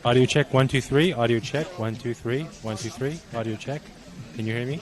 Audio check, 1, 2, 3. Audio check, 1, 2, 3. 1, 2, 3. Audio check. Can you hear me?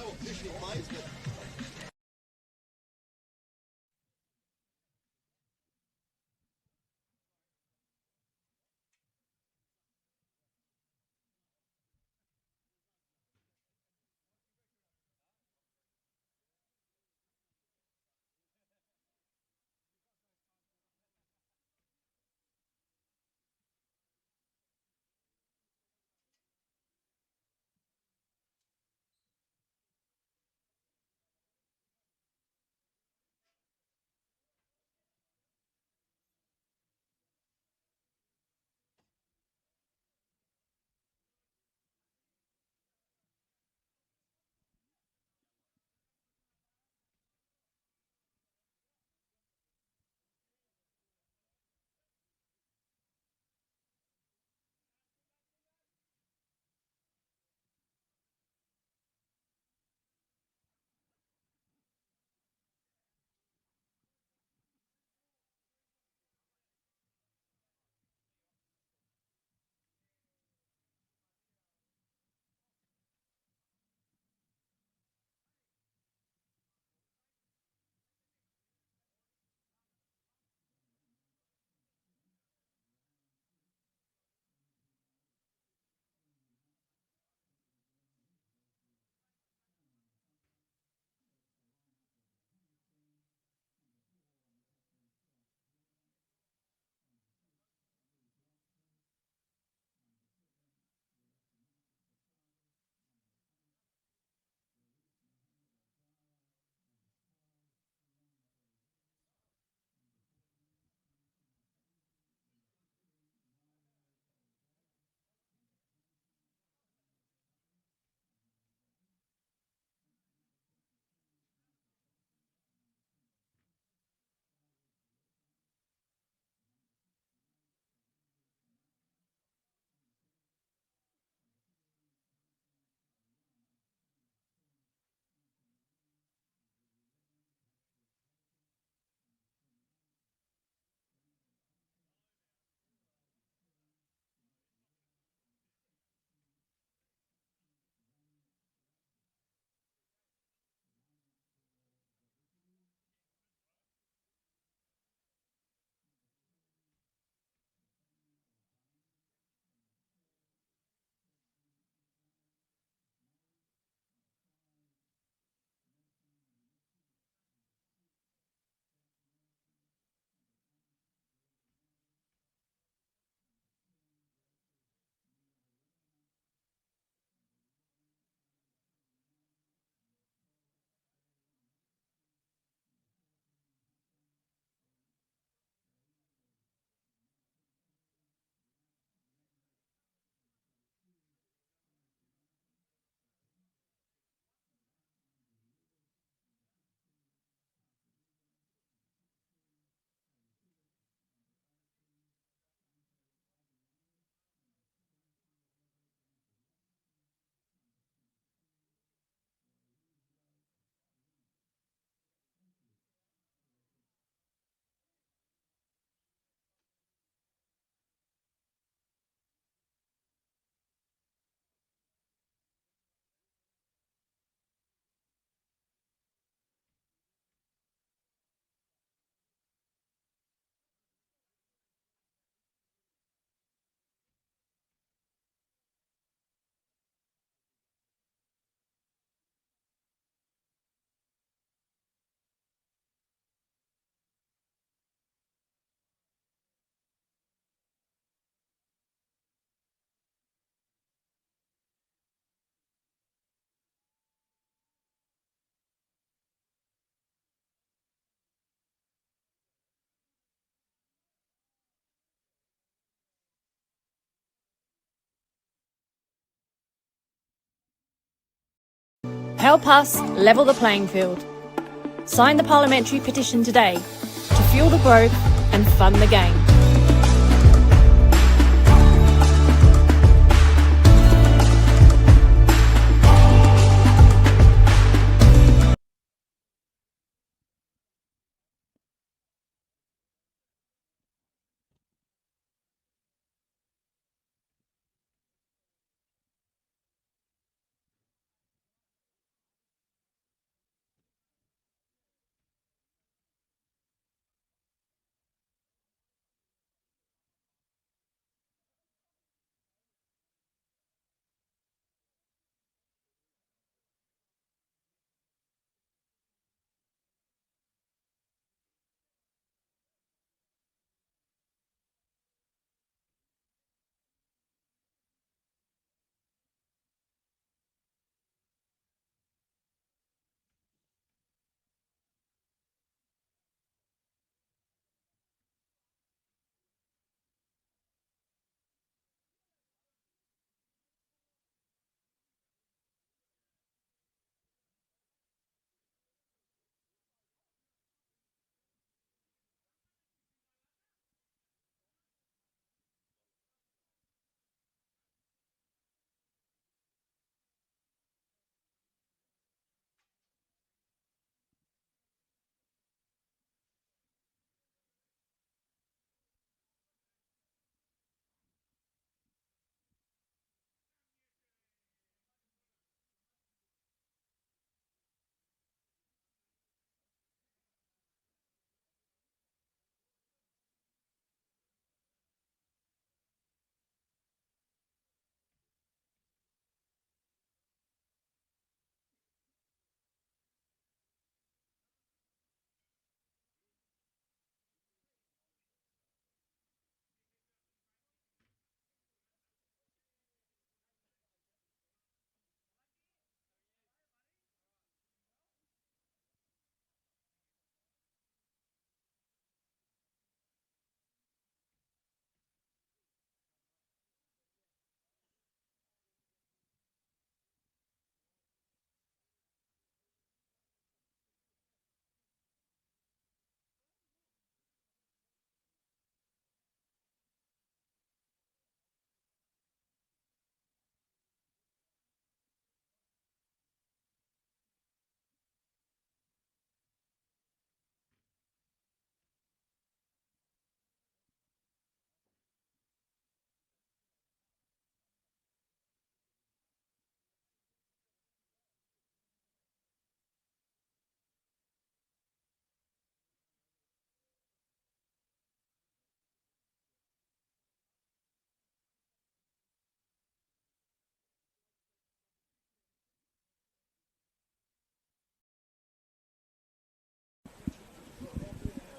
Help us level the playing field. Sign the parliamentary petition today to fuel the growth and fund the game.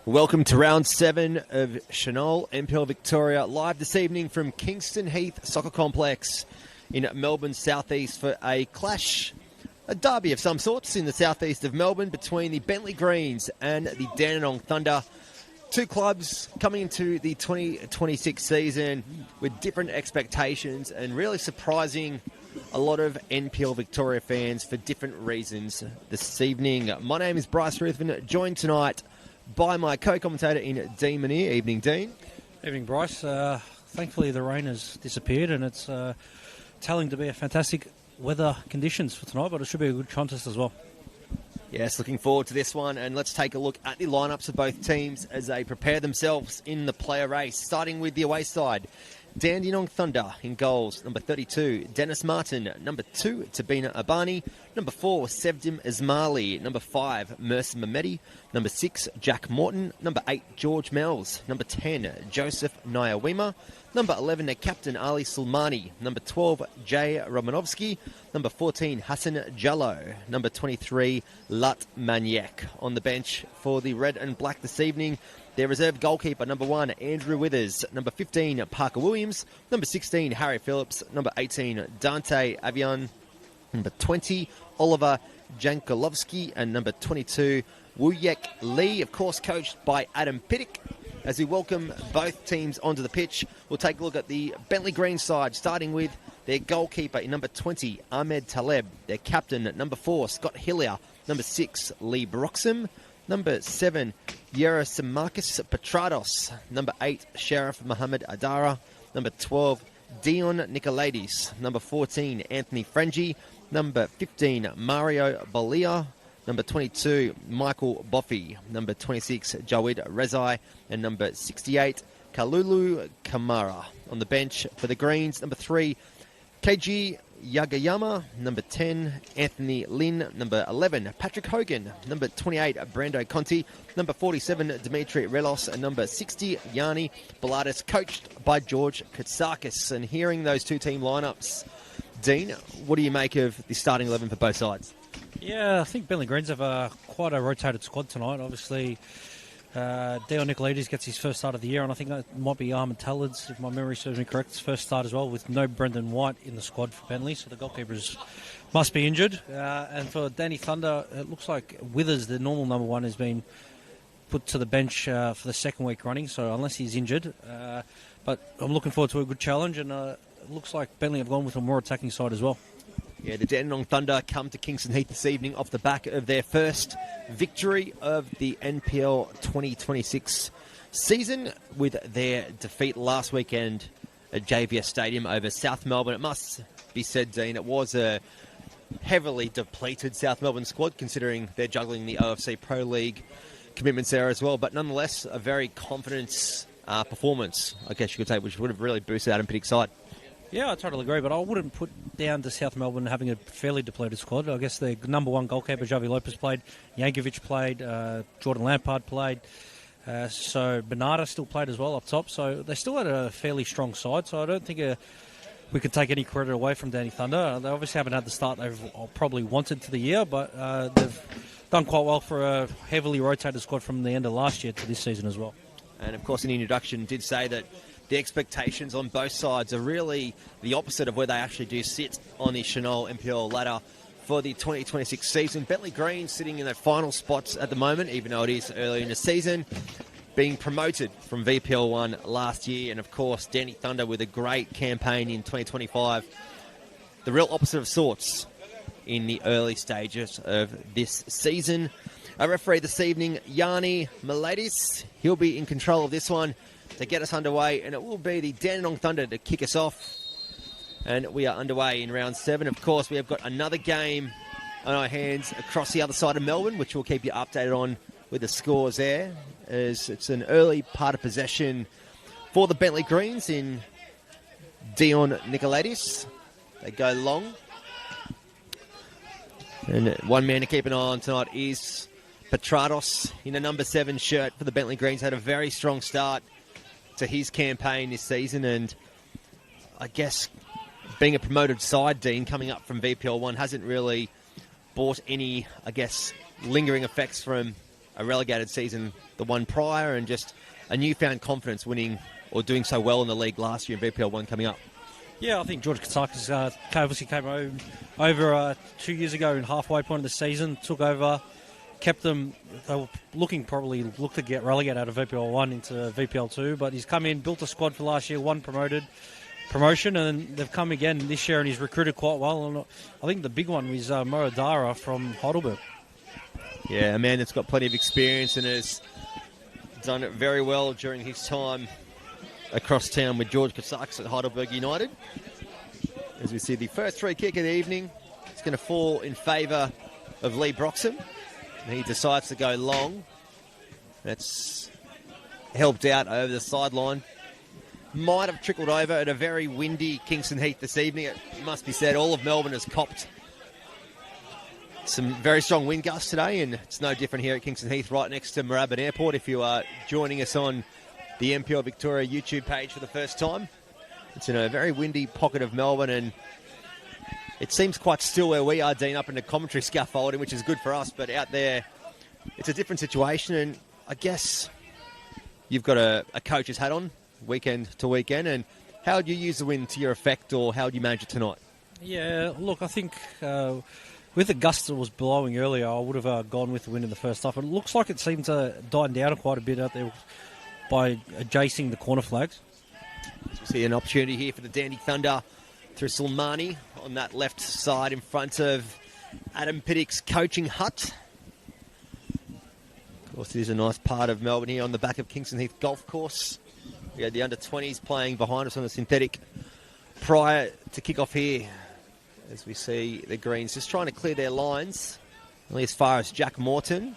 Welcome to round 7 of Senol NPLM Victoria, live this evening from Kingston Heath Soccer Complex in Melbourne's southeast for a clash, a derby of some sorts in the southeast of Melbourne between the Bentleigh Greens and the Dandenong Thunder. Two clubs coming into the 2026 season with different expectations and really surprising a lot of NPL Victoria fans for different reasons this evening. My name is Bryce Ruthven, joined tonight by my co-commentator in Dean Manier. Evening, Dean. Evening, Bryce. Thankfully, the rain has disappeared and it's telling to be a fantastic weather conditions for tonight, but it should be a good contest as well. Yes, looking forward to this one, and let's take a look at the lineups of both teams as they prepare themselves in the player race, starting with the away side. Dandenong Thunder in goals, number 32, Dennis Martin, number 2, Tabina Abani, number 4, Sevdim Ismaili, number 5, Mercer Mehmedi, number 6, Jack Morton, number 8, George Mells, number 10, Joseph Nyawima, number 11, their captain Ali Sulmani, number 12, Jay Romanovsky, number 14, Hassan Jallo, number 23, Lat Maniak. On the bench for the red and black this evening, their reserve goalkeeper, number 1, Andrew Withers, number 15, Parker Williams, number 16, Harry Phillips, number 18, Dante Avian, number 20, Oliver Jankolovsky, and number 22, Wuyek Lee, of course coached by Adam Pittick. As we welcome both teams onto the pitch, we'll take a look at the Bentleigh Green side, starting with their goalkeeper in number 20, Ahmed Taleb, their captain at number 4, Scott Hillier, number 6, Lee Broxham, number 7, Yerasimakis Petrados, number 8, Sheriff Mohammed Adara, number 12, Dion Nicolaides, number 14, Anthony Frengie, number 15, Mario Bolia, number 22, Michael Boffey, number 26, Jawid Rezai, and number 68, Kalulu Kamara. On the bench for the Greens, number 3, Keiji Yagayama, number 10, Anthony Lin, number 11, Patrick Hogan, number 28, Brando Conti, number 47, Dimitri Relos, and number 60, Yanni Biladis, coached by George Katsakis. And hearing those two team lineups, Dean, what do you make of the starting 11 for both sides? Yeah, I think Bentleigh Greens have quite a rotated squad tonight. Obviously, Dion Nicolaides gets his first start of the year, and I think that might be Ahmed Taled's, if my memory serves me correct, his first start as well, with no Brendan White in the squad for Bentleigh, so the goalkeepers must be injured. And for Danny Thunder, it looks like Withers, the normal number 1, has been put to the bench for the second week running, so unless he's injured. But I'm looking forward to a good challenge, and it looks like Bentleigh have gone with a more attacking side as well. Yeah, the Dandenong Thunder come to Kingston Heath this evening off the back of their first victory of the NPL 2026 season with their defeat last weekend at JVS Stadium over South Melbourne. It must be said, Dean, it was a heavily depleted South Melbourne squad, considering they're juggling the OFC Pro League commitments there as well. But nonetheless, a very confident performance, I guess you could say, which would have really boosted Adam Pittick's side. Yeah, I totally agree, but I wouldn't put down to South Melbourne having a fairly depleted squad. I guess their number 1 goalkeeper, Javi Lopez, played, Yankovic played, Jordan Lampard played, so Bernardo still played as well up top, so they still had a fairly strong side, so I don't think we could take any credit away from Danny Thunder. They obviously haven't had the start they've probably wanted to the year, but they've done quite well for a heavily rotated squad from the end of last year to this season as well. And of course, in the introduction, did say that the expectations on both sides are really the opposite of where they actually do sit on the Senol NPL ladder for the 2026 season. Bentleigh Green sitting in their final spots at the moment, even though it is early in the season, being promoted from VPL 1 last year. And of course, Danny Thunder with a great campaign in 2025. The real opposite of sorts in the early stages of this season. Our referee this evening, Yanni Miladis. He'll be in control of this one to get us underway, and it will be the Dandenong Thunder to kick us off. And we are underway in round 7. Of course, we have got another game on our hands across the other side of Melbourne, which we'll keep you updated on with the scores there, as it's an early part of possession for the Bentleigh Greens in Dion Nicolaides. They go long. And one man to keep an eye on tonight is Petrados in a number 7 shirt for the Bentleigh Greens. Had a very strong start to his campaign this season, and I guess being a promoted side, Dean, coming up from VPL 1 hasn't really brought any, I guess, lingering effects from a relegated season the one prior, and just a newfound confidence winning or doing so well in the league last year in VPL 1 coming up? Yeah, I think George Katsakis obviously came over 2 years ago in halfway point of the season, took over, kept them. They were look to get relegated out of VPL 1 into VPL 2, but he's come in, built a squad for last year, won promotion, and they've come again this year, and he's recruited quite well. And I think the big one was Mo Adara from Heidelberg. Yeah, a man that's got plenty of experience and has done it very well during his time across town with George Katsakis at Heidelberg United. As we see the first free kick of the evening, it's going to fall in favour of Lee Broxham. And he decides to go long. That's helped out over the sideline. Might have trickled over at a very windy Kingston Heath this evening. It must be said, all of Melbourne has copped some very strong wind gusts today, and it's no different here at Kingston Heath, right next to Moorabbin Airport. If you are joining us on the NPL Victoria YouTube page for the first time, it's in a very windy pocket of Melbourne, and it seems quite still where we are, Dean, up in the commentary scaffolding, which is good for us, but out there it's a different situation. And I guess you've got a coach's hat on weekend to weekend, and how would you use the wind to your effect, or how would you manage it tonight? Yeah, look, I think with the gust that was blowing earlier, I would have gone with the wind in the first half. It looks like it seemed to die down quite a bit out there by adjacing the corner flags. So we see an opportunity here for the Dandy Thunder through Sulmani on that left side in front of Adam Piddick's coaching hut. Of course, it is a nice part of Melbourne here on the back of Kingston Heath Golf Course. We had the under-20s playing behind us on the synthetic prior to kick-off here, as we see the Greens just trying to clear their lines, only as far as Jack Morton.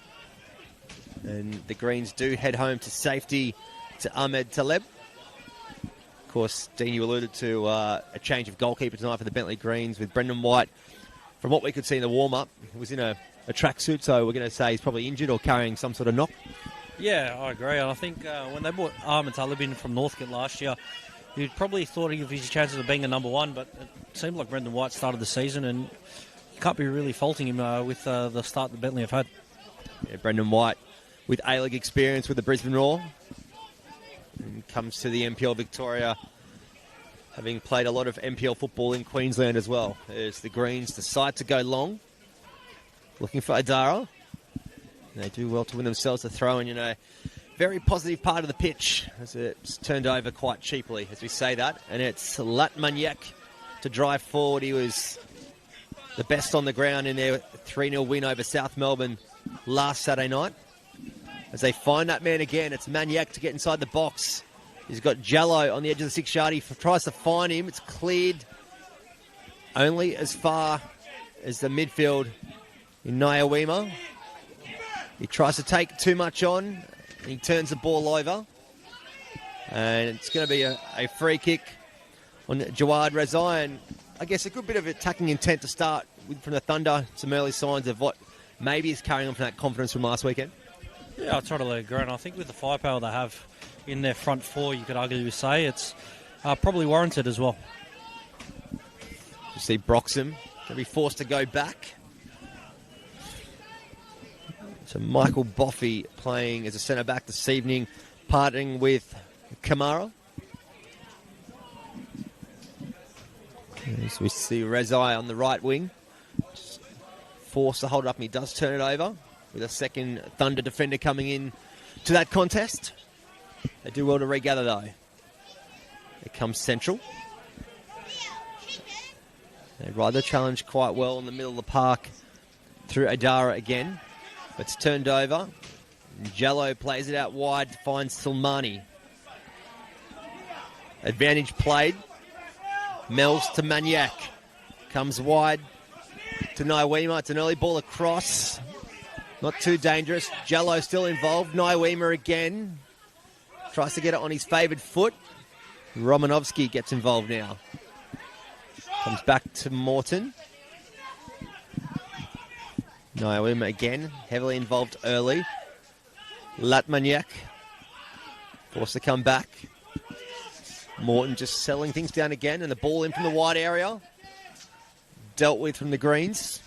And the Greens do head home to safety to Ahmed Taleb. Of course, Dean, you alluded to a change of goalkeeper tonight for the Bentleigh Greens with Brendan White. From what we could see in the warm-up, he was in a tracksuit, so we're going to say he's probably injured or carrying some sort of knock. Yeah, I agree. And I think when they brought Ahmed Taleb in from Northcote last year, you probably thought of his chances of being a number one, but it seemed like Brendan White started the season, and you can't be really faulting him with the start that Bentleigh have had. Yeah, Brendan White with A-League experience with the Brisbane Roar, and comes to the NPL Victoria, having played a lot of NPL football in Queensland as well. As the Greens decide to go long, looking for Adara. And they do well to win themselves a throw in a very positive part of the pitch, as it's turned over quite cheaply, as we say that. And it's Latmaniak to drive forward. He was the best on the ground in their 3-0 win over South Melbourne last Saturday night. As they find that man again, it's Maniac to get inside the box. He's got Jallo on the edge of the 6-yard. He tries to find him. It's cleared only as far as the midfield in Nyawima. He tries to take too much on, and he turns the ball over. And it's going to be a free kick on Jawad Razai. And I guess a good bit of attacking intent to start with from the Thunder. Some early signs of what maybe is carrying on from that confidence from last weekend. Yeah, I totally agree. And I think with the firepower they have in their front four, you could arguably say it's probably warranted as well. You see Broxham going to be forced to go back. So Michael Boffey playing as a centre-back this evening, partnering with Kamara. So we see Razai on the right wing. Just forced to hold it up, and he does turn it over with a second Thunder defender coming in to that contest. They do well to regather, though. Here comes Central. They ride the challenge quite well in the middle of the park through Adara again. But it's turned over. Jallo plays it out wide, finds Silmani. Advantage played. Mel's to Maniac. Comes wide to Nyawima. It's an early ball across. Not too dangerous. Jallo still involved. Nyawima again. Tries to get it on his favoured foot. Romanovsky gets involved now. Comes back to Morton. Nyawima again, heavily involved early. Latmaniak forced to come back. Morton just settling things down again, and the ball in from the wide area. Dealt with from the Greens.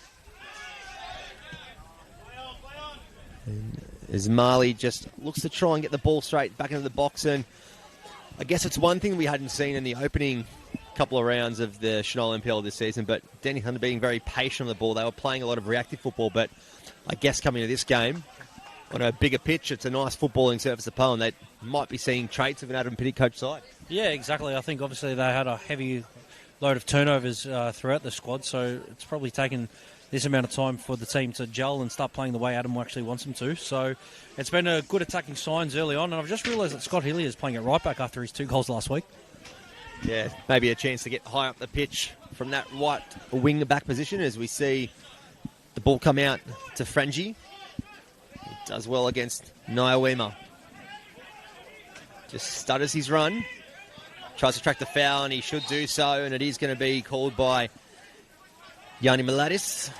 And as Marley just looks to try and get the ball straight back into the box. And I guess it's one thing we hadn't seen in the opening couple of rounds of the Senol NPL this season, but Dandenong Thunder being very patient on the ball. They were playing a lot of reactive football, but I guess coming to this game, on a bigger pitch, it's a nice footballing surface opponent. They might be seeing traits of an Adam Pitty coach side. Yeah, exactly. I think obviously they had a heavy load of turnovers throughout the squad, so it's probably taken this amount of time for the team to gel and start playing the way Adam actually wants them to. So it's been a good attacking signs early on, and I've just realised that Scott Hillier is playing at right back after his 2 goals last week. Yeah, maybe a chance to get high up the pitch from that right wing back position as we see the ball come out to Frangie. He does well against Niawema. Just stutters his run. Tries to track the foul, and he should do so, and it is going to be called by Yanni Miladis.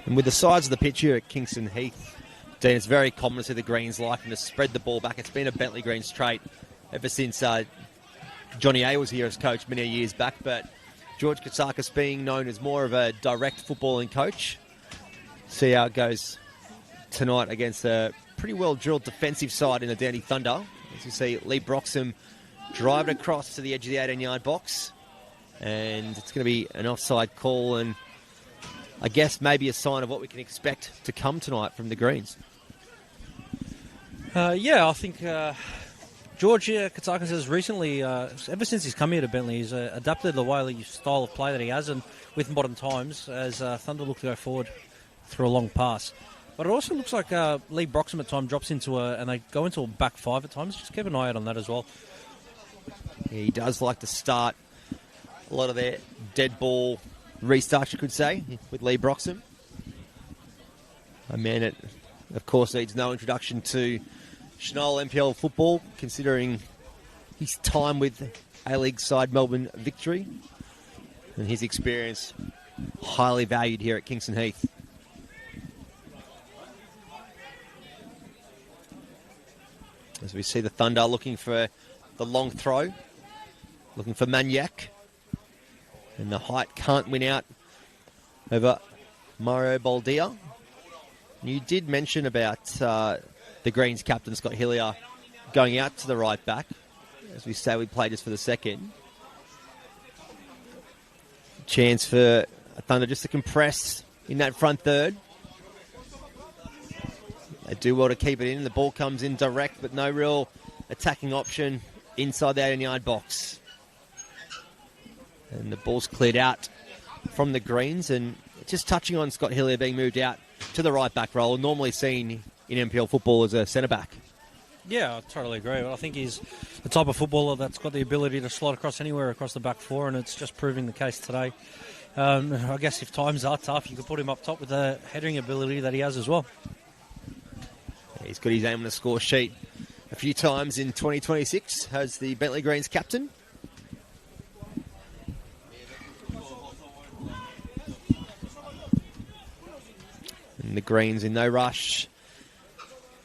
And with the size of the pitch here at Kingston Heath, Dean, it's very common to see the Greens liking to spread the ball back. It's been a Bentleigh Greens trait ever since Johnny A was here as coach many years back, but George Katsakis being known as more of a direct footballing coach. See how it goes tonight against a pretty well-drilled defensive side in the Dandenong Thunder. As you see, Lee Broxham drive it across to the edge of the 18-yard box, and it's going to be an offside call, and I guess maybe a sign of what we can expect to come tonight from the Greens. I think George Katsakis has recently, ever since he's come here to Bentleigh, he's adapted the Wiley style of play that he has, and with modern times, as Thunder look to go forward through a long pass. But it also looks like Lee Broxham at times drops into and they go into a back 5 at times. Just keep an eye out on that as well. Yeah, he does like to start a lot of their dead ball restarts, you could say, with Lee Broxham. A man that, of course, needs no introduction to Senol NPL football, considering his time with A-League side Melbourne Victory and his experience highly valued here at Kingston Heath. As we see the Thunder looking for the long throw, looking for Maniac. And the height can't win out over Mario Baldia. You did mention about the Greens captain, Scott Hillier, going out to the right back. As we say, we played just for the second. Chance for Thunder just to compress in that front third. They do well to keep it in. The ball comes in direct, but no real attacking option inside the 18-yard box. And the ball's cleared out from the Greens, and just touching on Scott Hillier being moved out to the right back role, normally seen in NPL football as a centre back. Yeah, I totally agree. I think he's the type of footballer that's got the ability to slide across anywhere across the back 4, and it's just proving the case today. I guess if times are tough, you could put him up top with the heading ability that he has as well. He's got his name on the score sheet a few times in 2026 as the Bentleigh Greens captain. And the Greens in no rush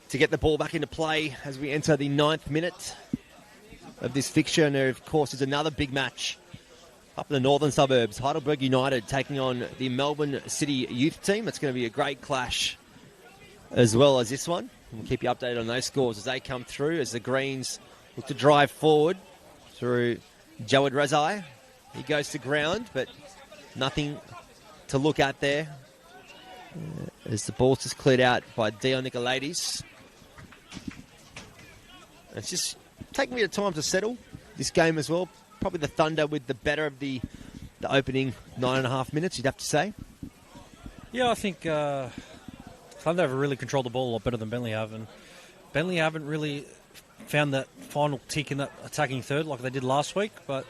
to get the ball back into play as we enter the 9th minute of this fixture. And there, of course, is another big match up in the northern suburbs. Heidelberg United taking on the Melbourne City youth team. It's going to be a great clash as well as this one. We'll keep you updated on those scores as they come through, as the Greens look to drive forward through Jawad Razai. He goes to ground, but nothing to look at there. As the ball's just cleared out by Dion Nicolaides. It's just taking me a time to settle this game as well. Probably the Thunder with the better of the opening 9.5 minutes, you'd have to say. Yeah, I think Thunder have really controlled the ball a lot better than Bentleigh have, and Bentleigh haven't really found that final tick in that attacking third like they did last week, but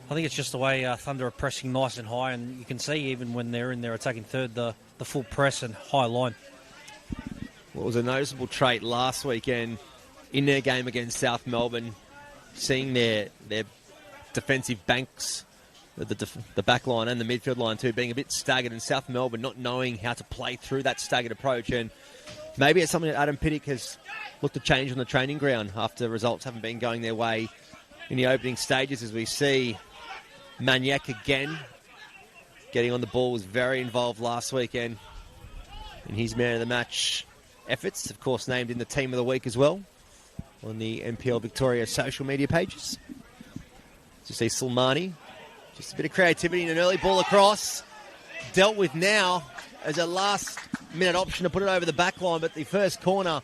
I think it's just the way Thunder are pressing nice and high, and you can see even when they're in their attacking third, the full press and high line. What was a noticeable trait last weekend in their game against South Melbourne, seeing their defensive banks, the back line and the midfield line too, being a bit staggered, and South Melbourne not knowing how to play through that staggered approach. And maybe it's something that Adam Pittick has looked to change on the training ground after results haven't been going their way in the opening stages, as we see Maniac again getting on the ball, was very involved last weekend in his man of the match efforts. Of course, named in the team of the week as well on the NPL Victoria social media pages. You see Sulmani, just a bit of creativity and an early ball across. Dealt with now as a last minute option to put it over the back line, but the first corner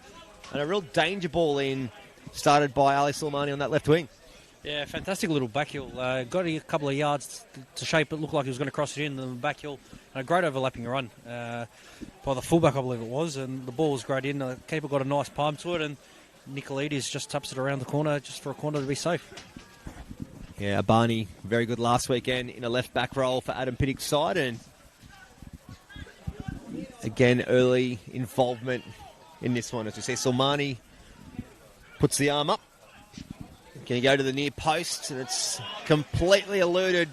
and a real danger ball in started by Ali Sulmani on that left wing. Yeah, fantastic little back heel. Got a couple of yards to shape it. Looked like he was going to cross it in the back heel. A great overlapping run by the fullback, I believe it was, and the ball was great in. The keeper got a nice palm to it, and Nicolaides just taps it around the corner just for a corner to be safe. Yeah, Barney, very good last weekend in a left back role for Adam Piddick's side, and again, early involvement in this one. As we see, Sulmani puts the arm up. Can he go to the near post? And it's completely eluded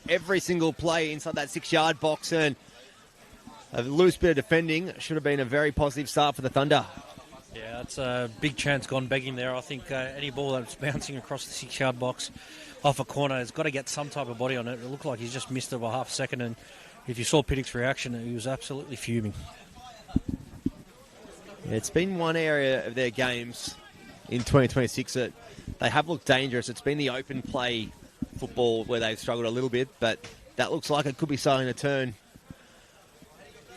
every single play inside that 6-yard box, and a loose bit of defending. Should have been a very positive start for the Thunder. Yeah, that's a big chance gone begging there. I think any ball that's bouncing across the 6-yard box off a corner has got to get some type of body on it. It looked like he's just missed it by half a second, and if you saw Piddick's reaction, he was absolutely fuming. Yeah, it's been one area of their games in 2026 that they have looked dangerous. It's been the open play football where they've struggled a little bit, but that looks like it could be starting to turn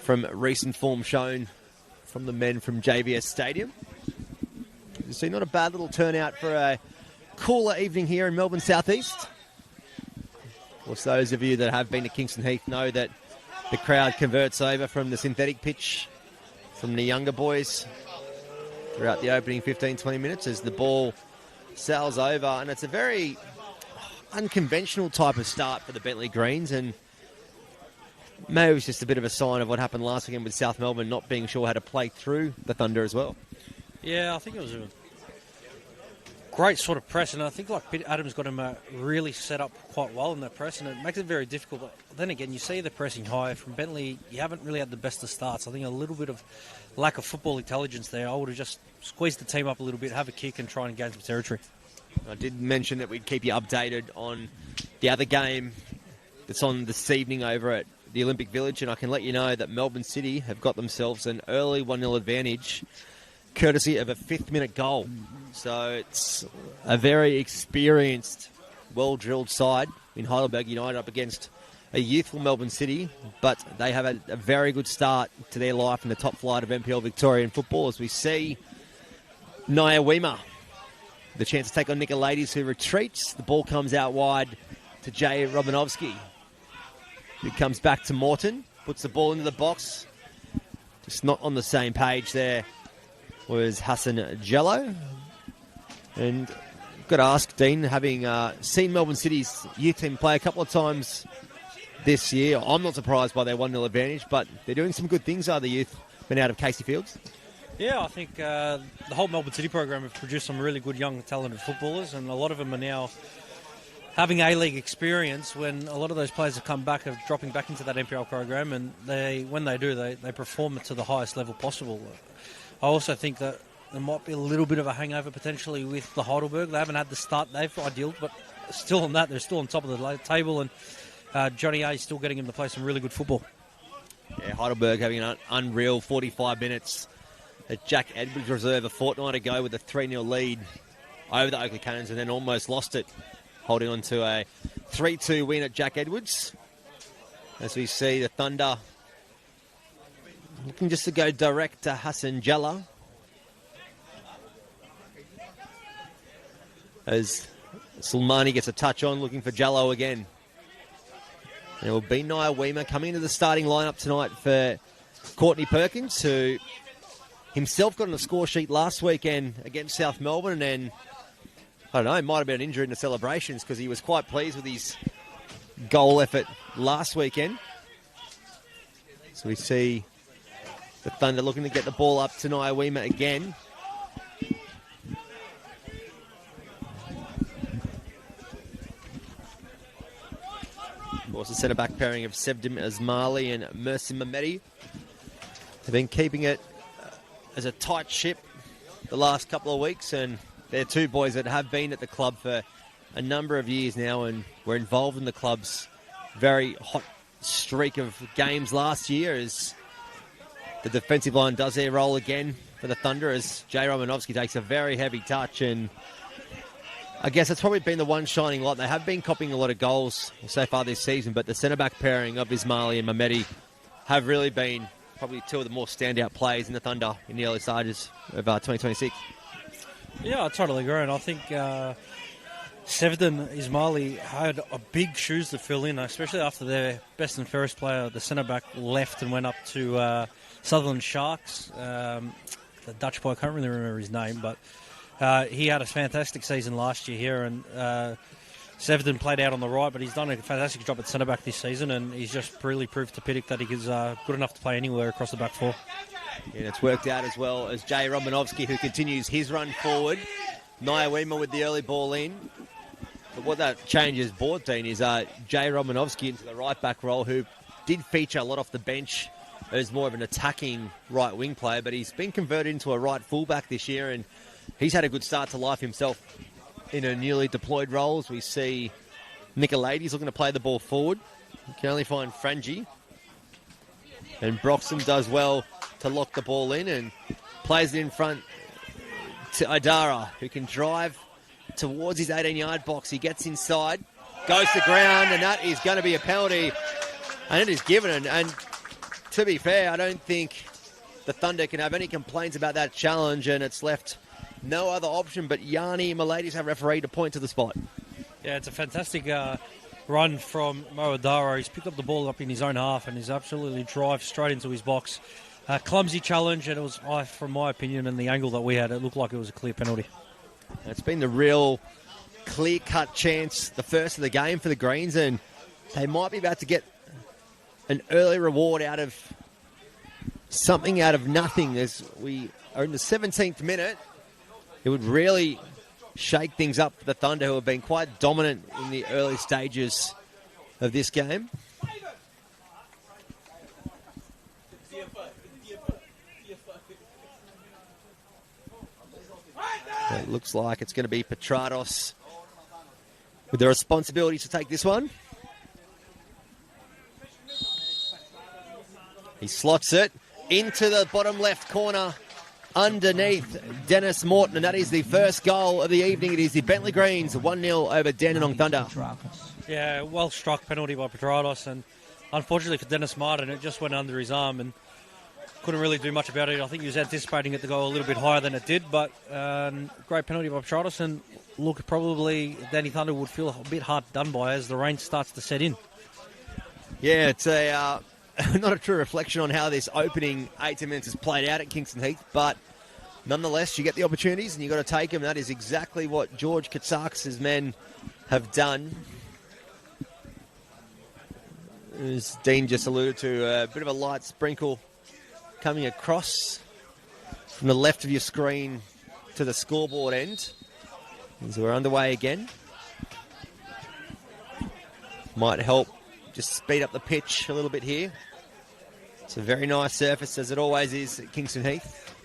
from recent form shown from the men from JBS Stadium. You see, not a bad little turnout for a cooler evening here in Melbourne Southeast. Of course, those of you that have been to Kingston Heath know that the crowd converts over from the synthetic pitch from the younger boys throughout the opening 15-20 minutes as the ball sails over, and it's a very unconventional type of start for the Bentleigh Greens, and maybe it was just a bit of a sign of what happened last weekend with South Melbourne not being sure how to play through the Thunder as well. Yeah, I think it was a great sort of press, and I think like Adams got him really set up quite well in that press, and it makes it very difficult. But then again, you see the pressing high from Bentleigh. You haven't really had the best of starts. I think a little bit of lack of football intelligence there. I would have just squeezed the team up a little bit, have a kick, and try and gain some territory. I did mention that we'd keep you updated on the other game that's on this evening over at the Olympic Village, and I can let you know that Melbourne City have got themselves an early 1-0 advantage courtesy of a 5th-minute goal. So it's a very experienced, well-drilled side in Heidelberg United up against a youthful Melbourne City, but they have a very good start to their life in the top flight of NPL Victorian football as we see Naya Weema, the chance to take on Nicolaides, who retreats. The ball comes out wide to Jay Romanovsky, who comes back to Morton, puts the ball into the box. Just not on the same page there was Hassan Jello. And got to ask, Dean, having seen Melbourne City's youth team play a couple of times this year, I'm not surprised by their 1-0 advantage, but they're doing some good things, are the youth men out of Casey Fields? Yeah, I think the whole Melbourne City program have produced some really good young talented footballers, and a lot of them are now having A-League experience when a lot of those players have come back, of dropping back into that NPL program, and when they do, they perform it to the highest level possible. I also think that there might be a little bit of a hangover potentially with the Heidelberg. They haven't had the start they've idealed, but still on that, they're still on top of the table, and Johnny A is still getting him to play some really good football. Yeah, Heidelberg having an unreal 45 minutes at Jack Edwards Reserve a fortnight ago with a 3-0 lead over the Oakley Cannons, and then almost lost it, holding on to a 3-2 win at Jack Edwards. As we see the Thunder looking just to go direct to Hassan Jalla, as Sulmani gets a touch on, looking for Jallo again. And it will be Naya Weema coming into the starting lineup tonight for Courtney Perkins, who himself got on the score sheet last weekend against South Melbourne, and then, I don't know, it might have been an injury in the celebrations because he was quite pleased with his goal effort last weekend. So we see the Thunder looking to get the ball up to Naya Weema again. Of course, the centre-back pairing of Sevdim Asmali and Mersin Mehmeti have been keeping it as a tight ship the last couple of weeks, and they're two boys that have been at the club for a number of years now and were involved in the club's very hot streak of games last year as the defensive line does their role again for the Thunder as Jay Romanovsky takes a very heavy touch, and I guess it's probably been the one shining light. They have been copying a lot of goals so far this season, but the centre-back pairing of Ismaili and Mehmeti have really been probably two of the more standout players in the Thunder in the early stages of 2026. Yeah, I totally agree, and I think Sevdin Ismaili had a big shoes to fill in, especially after their best and fairest player, the centre-back, left and went up to Sutherland Sharks. The Dutch boy, I can't really remember his name, but he had a fantastic season last year here, and Sevdin played out on the right, but he's done a fantastic job at centre-back this season, and he's just really proved to Pittock that he is good enough to play anywhere across the back four. And it's worked out as well as Jay Romanovsky, who continues his run forward. Nyawima with the early ball in. But what that changes, Bourdain, is Jay Romanovsky into the right-back role, who did feature a lot off the bench as more of an attacking right-wing player, but he's been converted into a right fullback this year, and he's had a good start to life himself in a newly deployed role. As we see Nicolaides looking to play the ball forward. You can only find Frangi. And Broxham does well to lock the ball in and plays it in front to Idara, who can drive towards his 18-yard box. He gets inside, goes to ground, and that is going to be a penalty. And it is given. And to be fair, I don't think the Thunder can have any complaints about that challenge, and it's left no other option but Yanni Miladies, our referee, to point to the spot. Yeah, it's a fantastic run from Mo Adara. He's picked up the ball up in his own half and he's absolutely drive straight into his box. Clumsy challenge, and it was, from my opinion, and the angle that we had, it looked like it was a clear penalty. It's been the real clear-cut chance, the first of the game for the Greens, and they might be about to get an early reward out of something out of nothing as we are in the 17th minute. It would really shake things up for the Thunder, who have been quite dominant in the early stages of this game. It looks like it's going to be Petrados with the responsibility to take this one. He slots it into the bottom left corner underneath Dennis Morton, and that is the first goal of the evening. It is the Bentleigh Greens 1-0 over Dandenong Thunder. Yeah, well struck penalty by Petrados, and unfortunately for Dennis Martin, it just went under his arm and couldn't really do much about it. I think he was anticipating it to go a little bit higher than it did, but great penalty by Petrados, and look, probably Danny Thunder would feel a bit hard done by as the rain starts to set in. Yeah, it's a not a true reflection on how this opening 18 minutes has played out at Kingston Heath, but nonetheless, you get the opportunities and you've got to take them. That is exactly what George Katsakis' men have done. As Dean just alluded to, a bit of a light sprinkle coming across from the left of your screen to the scoreboard end. As we're underway again. Might help just speed up the pitch a little bit here. It's a very nice surface, as it always is at Kingston Heath.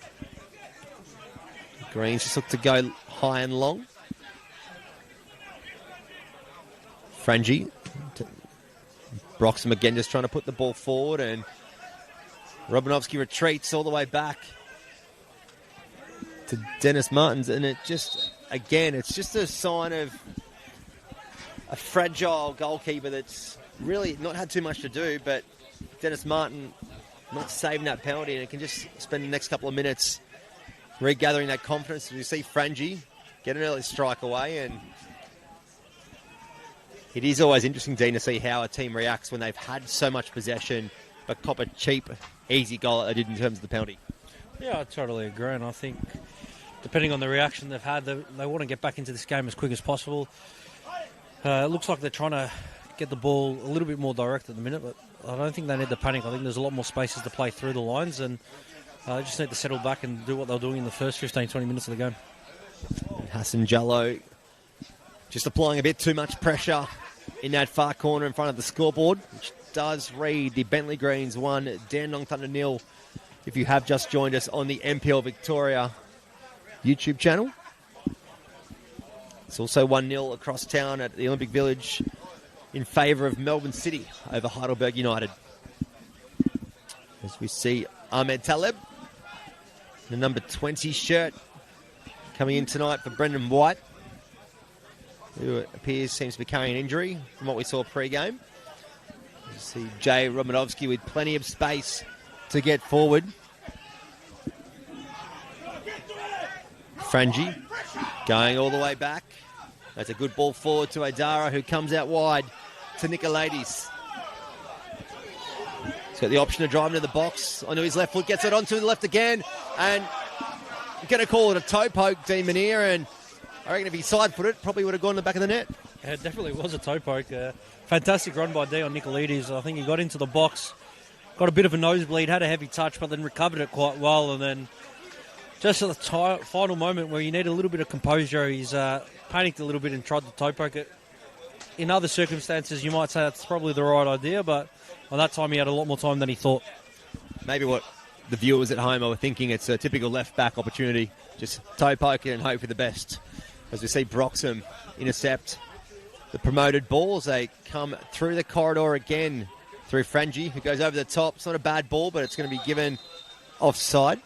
Greens just look to go high and long. Frangi. Broxham again just trying to put the ball forward, and Romanovsky retreats all the way back to Dennis Martins, and it just, again, it's just a sign of a fragile goalkeeper that's really not had too much to do, but Dennis Martin not saving that penalty, and it can just spend the next couple of minutes regathering that confidence. We see Frangi get an early strike away, and it is always interesting, Dean, to see how a team reacts when they've had so much possession but cop a cheap, easy goal that they did in terms of the penalty. Yeah, I totally agree, and I think depending on the reaction they've had, they want to get back into this game as quick as possible. It looks like they're trying to get the ball a little bit more direct at the minute, but I don't think they need to panic. I think there's a lot more spaces to play through the lines, and they just need to settle back and do what they were doing in the first 15-20 minutes of the game. And Hassan Jallo just applying a bit too much pressure in that far corner in front of the scoreboard, which does read the Bentleigh Greens 1, Dandenong Thunder 0. If you have just joined us on the NPL Victoria YouTube channel. It's also 1-0 across town at the Olympic Village in favour of Melbourne City over Heidelberg United. As we see Ahmed Taleb, the number 20 shirt, coming in tonight for Brendan White, who seems to be carrying an injury from what we saw pre-game. You see Jay Romanovsky with plenty of space to get forward. Frangi going all the way back. That's a good ball forward to Adara, who comes out wide to Nicolaides. He's got the option to drive into the box. Onto his left foot, gets it onto the left again. And I'm going to call it a toe poke, Dean Manier, and I reckon if he side-footed, probably would have gone in the back of the net. Yeah, it definitely was a toe poke. Fantastic run by Dion Nicolaides. I think he got into the box, got a bit of a nosebleed, had a heavy touch, but then recovered it quite well. And then just at the final moment where you need a little bit of composure, he's panicked a little bit and tried to toe poke it. In other circumstances, you might say that's probably the right idea, but on that time he had a lot more time than he thought. Maybe what the viewers at home are thinking, it's a typical left-back opportunity. Just toe poke it and hope for the best. As we see Broxham intercept the promoted balls, they come through the corridor again through Frangi, who goes over the top. It's not a bad ball, but it's going to be given offside.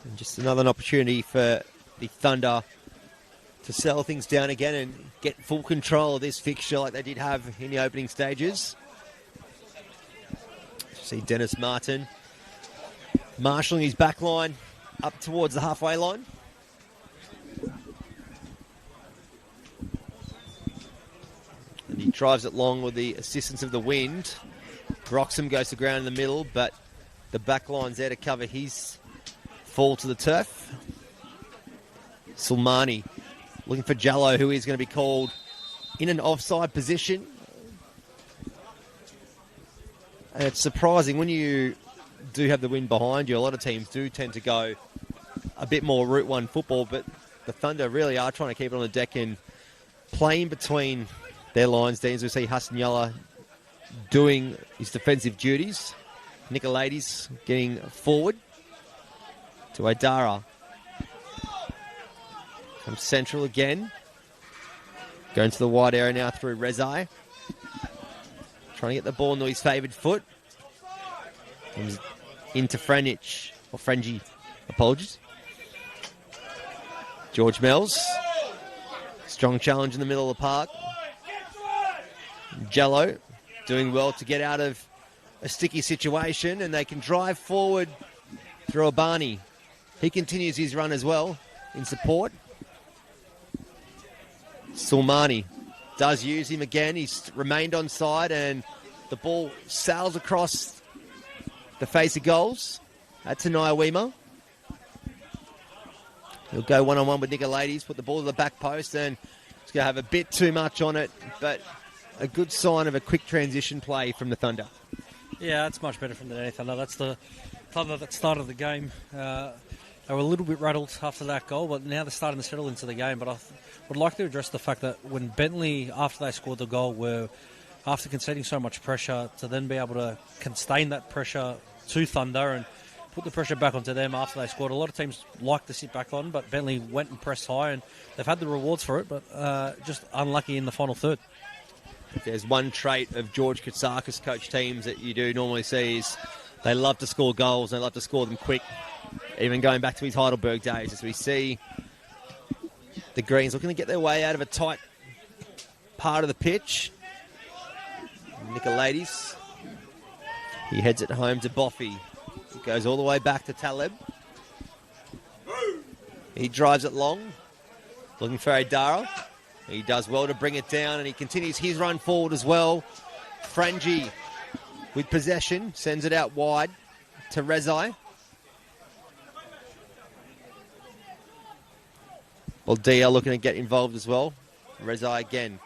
And just another opportunity for the Thunder to settle things down again and get full control of this fixture like they did have in the opening stages. See Dennis Martin marshalling his back line up towards the halfway line. And he drives it long with the assistance of the wind. Broxham goes to ground in the middle, but the back line's there to cover his fall to the turf. Sulmani looking for Jallo, who is going to be called in an offside position. And it's surprising when you do have the wind behind you. A lot of teams do tend to go a bit more Route 1 football, but the Thunder really are trying to keep it on the deck and playing between their lines. As we see Hassan Yalla doing his defensive duties. Nicolaides getting forward to Adara. Comes central again. Going to the wide area now through Rezai. Trying to get the ball into his favoured foot. Comes into Frangi, apologies. George Mells. Strong challenge in the middle of the park. Jello doing well to get out of a sticky situation, and they can drive forward through Abani. He continues his run as well in support. Sulmani does use him again. He's remained on side, and the ball sails across the face of goals. That's Anaya. He'll go one-on-one with Nicolaides, put the ball to the back post, and it's going to have a bit too much on it, but a good sign of a quick transition play from the Thunder. Yeah, that's much better from the Thunder. That's the Thunder that started the game. They were a little bit rattled after that goal, but now they're starting to settle into the game. But I would like to address the fact that when Bentleigh, after they scored the goal, were after conceding so much pressure, to then be able to sustain that pressure to Thunder and put the pressure back onto them after they scored. A lot of teams like to sit back on, but Bentleigh went and pressed high, and they've had the rewards for it, but just unlucky in the final third. If there's one trait of George Katsakis coach teams that you do normally see is they love to score goals, they love to score them quick, even going back to his Heidelberg days, as we see the Greens looking to get their way out of a tight part of the pitch. Nicolaides, he heads it home to Boffey. He goes all the way back to Taleb. He drives it long, looking for Adara. He does well to bring it down, and he continues his run forward as well. Frangi with possession, sends it out wide to Rezai. Well, DL looking to get involved as well. Rezai again.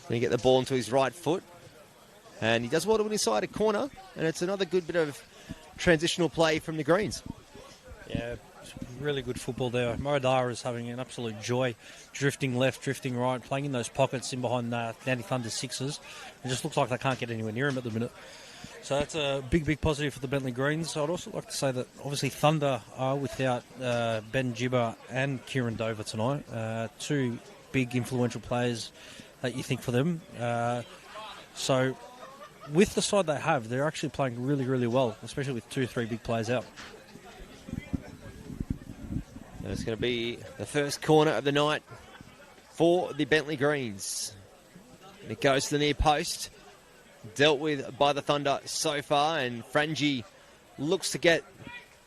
Going to get the ball into his right foot. And he does well to win inside a corner. And it's another good bit of transitional play from the Greens. Yeah, really good football there. Moradara is having an absolute joy. Drifting left, drifting right, playing in those pockets in behind Nandy Thunder's sixes. It just looks like they can't get anywhere near him at the minute. So that's a big positive for the Bentleigh Greens. I'd also like to say that obviously Thunder are without Ben Gibber and Kieran Dover tonight. Two big influential players that you think for them. So with the side they have, they're actually playing really well, especially with 2-3 big players out. It's going to be the first corner of the night for the Bentleigh Greens. It goes to the near post. Dealt with by the Thunder so far, and Frangie looks to get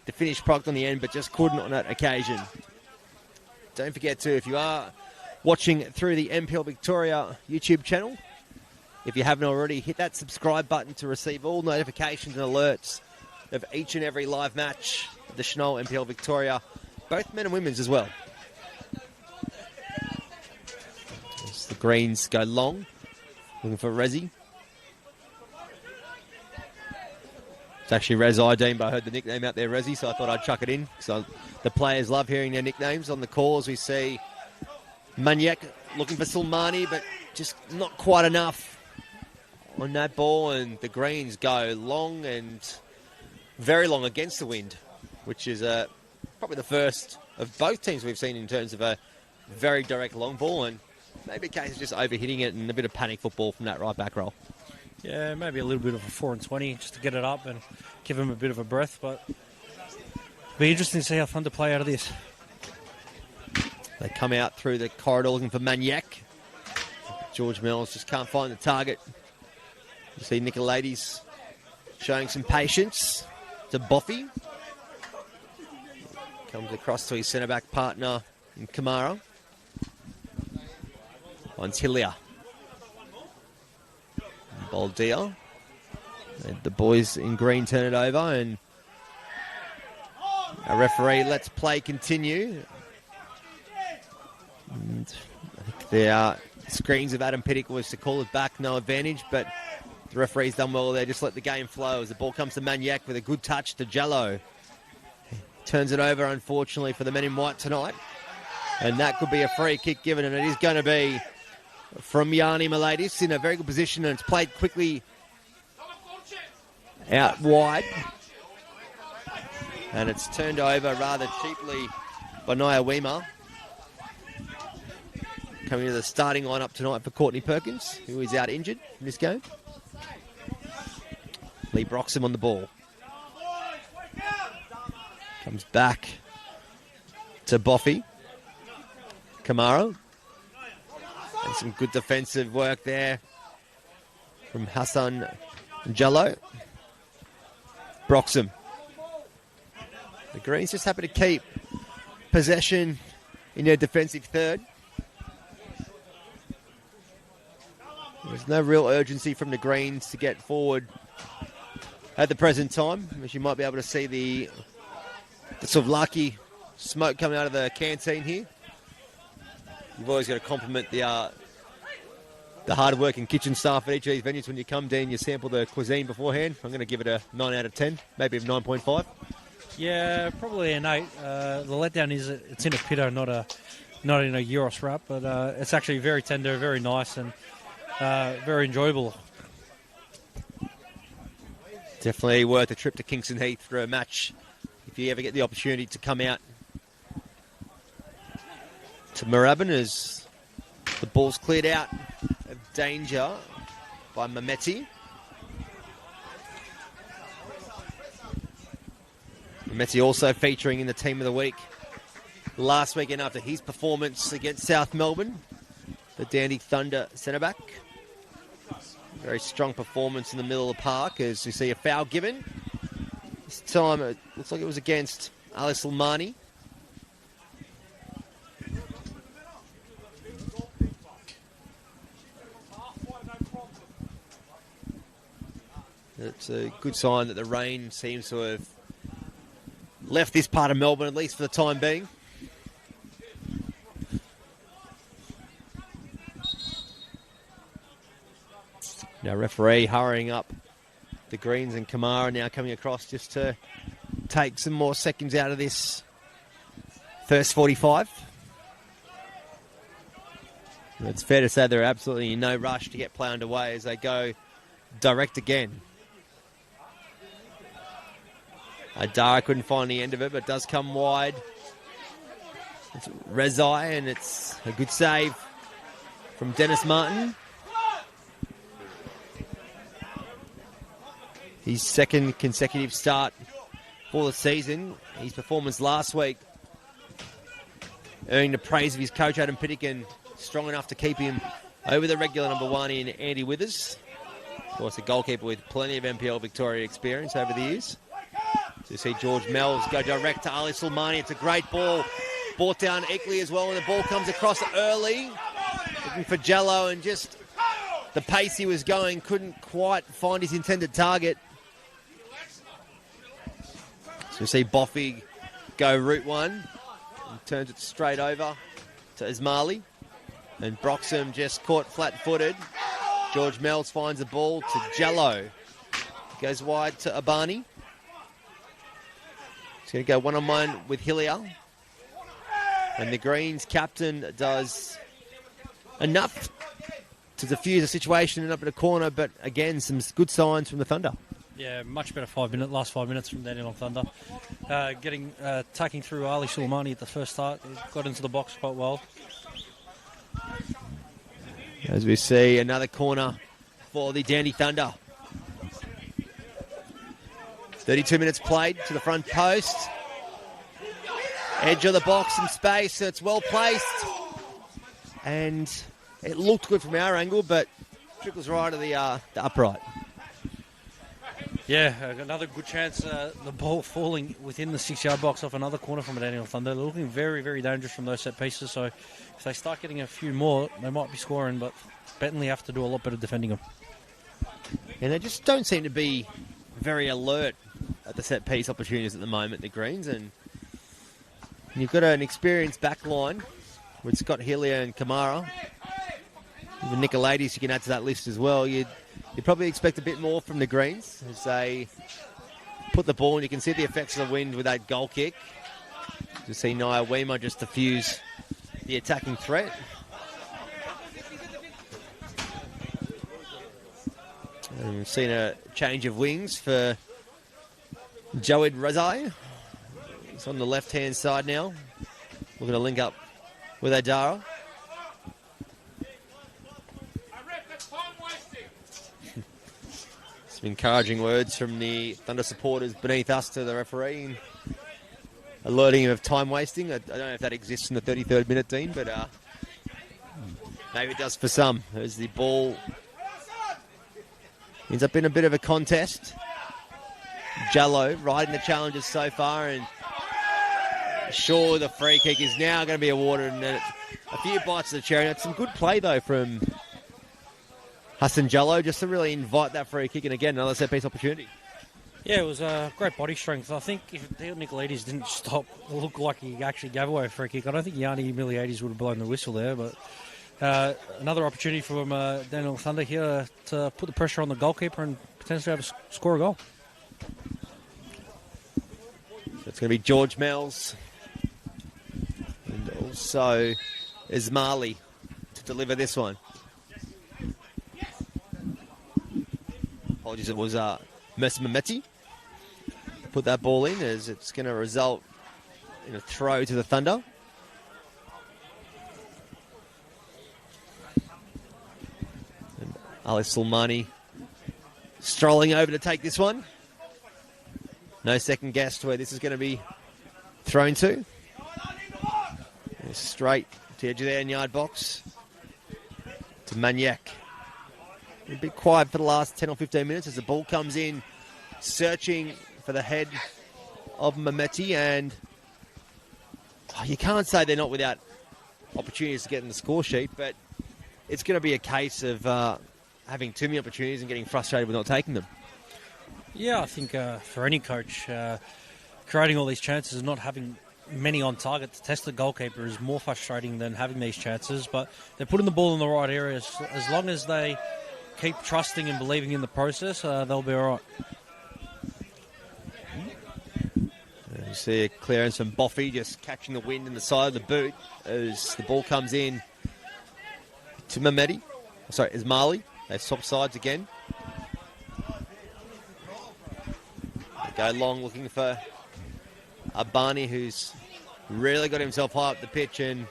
the finished product on the end, but just couldn't on that occasion. Don't forget to, if you are watching through the NPL Victoria YouTube channel, if you haven't already, hit that subscribe button to receive all notifications and alerts of each and every live match of the Senol NPL Victoria, both men and women's as well. As the Greens go long, looking for Rezzy. It's actually Rez Ideen, but I heard the nickname out there, Rezzy, so I thought I'd chuck it in. So the players love hearing their nicknames. On the calls, we see Maniac looking for Sulmani, but just not quite enough on that ball. And the Greens go long and very long against the wind, which is probably the first of both teams we've seen in terms of a very direct long ball. And maybe a case of just overhitting it and a bit of panic football from that right back roll. Yeah, maybe a little bit of a 4 and 20 just to get it up and give him a bit of a breath. But it'll be interesting to see how Thunder play out of this. They come out through the corridor looking for Maniac. George Mills just can't find the target. You see Nicolaides showing some patience to Boffy. Comes across to his centre-back partner in Kamara. Once Hillier. Baldia. And the boys in green turn it over, and a referee lets play continue. And I think there are screens of Adam Pittick was to call it back, no advantage, but the referee's done well there, just let the game flow as the ball comes to Maniac with a good touch to Jello. Turns it over, unfortunately, for the men in white tonight. And that could be a free kick given, and it is going to be from Yanni Miladis in a very good position, and it's played quickly out wide. And it's turned over rather cheaply by Nia Weema. Coming to the starting lineup tonight for Courtney Perkins, who is out injured in this game. Lee Broxham on the ball. Comes back to Boffy. Kamara. And some good defensive work there from Hassan Jello. Broxham. The Greens just happy to keep possession in their defensive third. There's no real urgency from the Greens to get forward at the present time, as you might be able to see the sort of lucky smoke coming out of the canteen here. You've always got to compliment the hard-working kitchen staff at each of these venues when you come down. You sample the cuisine beforehand. I'm going to give it a 9 out of 10, maybe a 9.5. Yeah, probably an 8. The letdown is it's in a pito, not in a gyros wrap, but it's actually very tender, very nice, and very enjoyable. Definitely worth a trip to Kingston Heath for a match if you ever get the opportunity to come out to Moorabbin, as the ball's cleared out of danger by Mameti. Mameti also featuring in the Team of the Week last weekend after his performance against South Melbourne, the Dandy Thunder centre-back. Very strong performance in the middle of the park as we see a foul given. This time it looks like it was against Ali Sulmani. It's a good sign that the rain seems to have left this part of Melbourne, at least for the time being. Now referee hurrying up the Greens, and Kamara now coming across just to take some more seconds out of this first 45. It's fair to say they're absolutely in no rush to get play underway as they go direct again. Dara couldn't find the end of it, but does come wide. It's Rezai, and it's a good save from Dennis Martin. His second consecutive start for the season. His performance last week earning the praise of his coach Adam Pittican, strong enough to keep him over the regular number one in Andy Withers. Of course, a goalkeeper with plenty of NPL Victoria experience over the years. So you see George Mells go direct to Ali Sulmani. It's a great ball. Brought down Equailzer as well, and the ball comes across early. Looking for Jello, and just the pace he was going, couldn't quite find his intended target. So you see Boffy go route one, and turns it straight over to Ismaili. And Broxham just caught flat-footed. George Mells finds the ball to Jello. Goes wide to Abani. He's going to go one-on-one with Hillier. And the Greens captain does enough to defuse the situation and up in a corner, but again, some good signs from the Thunder. Yeah, much better last 5 minutes from Dandenong Thunder. Taking through Ali Suleimani at the first start. He got into the box quite well. As we see, another corner for the Dandy Thunder. 32 minutes played to the front post. Edge of the box, some space, so it's well placed. And it looked good from our angle, but trickles right to the upright. Yeah, another good chance. The ball falling within the 6-yard box off another corner from a Dandenong Thunder. They're looking very, very dangerous from those set pieces, so if they start getting a few more, they might be scoring, but Bentleigh have to do a lot better defending them. And they just don't seem to be very alert at the set piece opportunities at the moment, the Greens. And you've got an experienced back line with Scott Hillier and Kamara. Even Nicolaides you can add to that list as well. You'd probably expect a bit more from the Greens as they put the ball, and you can see the effects of the wind with that goal kick. You see Nia Weema just diffuse the attacking threat. And we've seen a change of wings for Joed Razai. He's on the left-hand side now. Looking to link up with Adara. Some encouraging words from the Thunder supporters beneath us to the referee, alerting him of time wasting. I don't know if that exists in the 33rd minute, Dean, but maybe it does for some. As the ball ends up in a bit of a contest. Jallo riding the challenges so far, and sure, the free kick is now going to be awarded, and a few bites of the cherry. It's some good play though from Hassan Jallo, just to really invite that free kick, and again, another set-piece opportunity. Yeah, it was a great body strength. I think if Nicolaides didn't stop, it looked like he actually gave away a free kick. I don't think Yanni Miliades would have blown the whistle there, but another opportunity from Dandenong Thunder here to put the pressure on the goalkeeper and potentially have score a goal. It's going to be George Mells and also Ismaili to deliver this one. Apologies, it was Mercer Mehmeti. Put that ball in, as it's going to result in a throw to the Thunder. And Ali Sulmani strolling over to take this one. No second guess to where this is going to be thrown to. Straight to the edge of the 10-yard box to Maniac. A bit quiet for the last 10 or 15 minutes as the ball comes in, searching for the head of Mehmeti, and you can't say they're not without opportunities to get in the score sheet, but it's going to be a case of having too many opportunities and getting frustrated with not taking them. Yeah, I think for any coach, creating all these chances and not having many on target to test the goalkeeper is more frustrating than having these chances, but they're putting the ball in the right areas. As long as they keep trusting and believing in the process, they'll be all right. You see a clearance from Boffy, just catching the wind in the side of the boot as the ball comes in to Mehmeti. Sorry, Ismaili. They swap sides again. Go long, looking for Abani, who's really got himself high up the pitch, and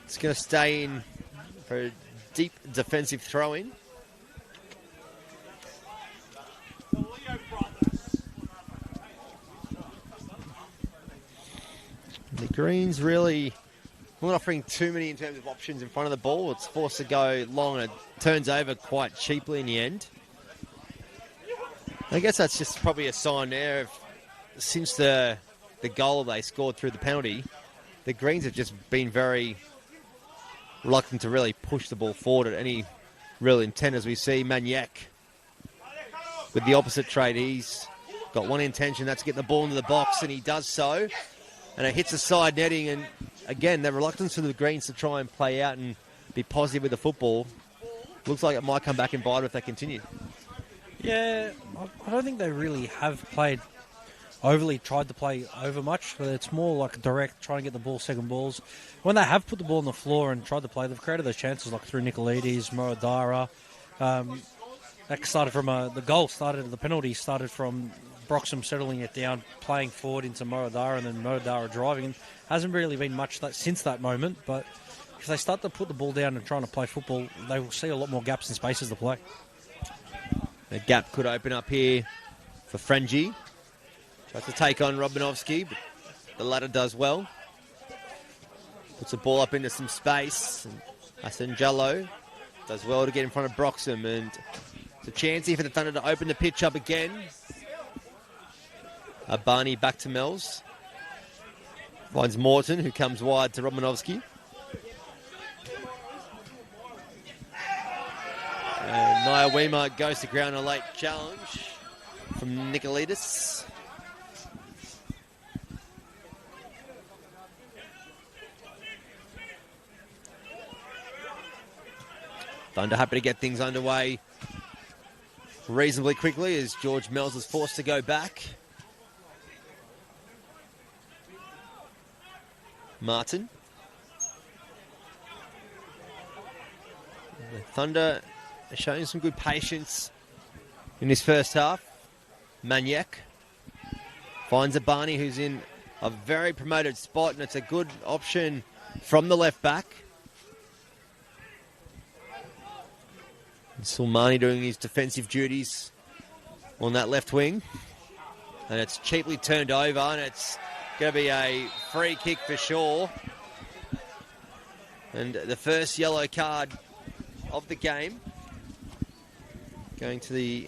it's going to stay in for a deep defensive throw-in. The Greens really not offering too many in terms of options in front of the ball. It's forced to go long, and it turns over quite cheaply in the end. I guess that's just probably a sign there of, since the goal they scored through the penalty, the Greens have just been very reluctant to really push the ball forward at any real intent, as we see Maniac with the opposite trade. He's got one intention, that's to get the ball into the box, and he does so. And it hits the side netting, and again, the reluctance for the Greens to try and play out and be positive with the football looks like it might come back and bite if they continue. Yeah, I don't think they really have tried to play over much. It's more like direct, trying to get the ball, second balls. When they have put the ball on the floor and tried to play, they've created those chances like through Nicolaides, Moradara. That started from the penalty started from Broxham settling it down, playing forward into Moradara, and then Moradara driving. Hasn't really been much since that moment, but if they start to put the ball down and trying to play football, they will see a lot more gaps and spaces to play. The gap could open up here for Frenji. Tries to take on Romanovsky, but the latter does well. Puts the ball up into some space. Asenjallo does well to get in front of Broxham, and it's a chance here for the Thunder to open the pitch up again. Barney back to Mells. Finds Morton, who comes wide to Romanovsky. And Naya Weema goes to ground, a late challenge from Nicolaides. Thunder happy to get things underway reasonably quickly as George Mells is forced to go back. Martin. The Thunder are showing some good patience in this first half. Maniac finds a Barney who's in a very promoted spot, and it's a good option from the left back. And Sulmani doing his defensive duties on that left wing. And it's cheaply turned over, and it's going to be a free kick for sure. And the first yellow card of the game going to the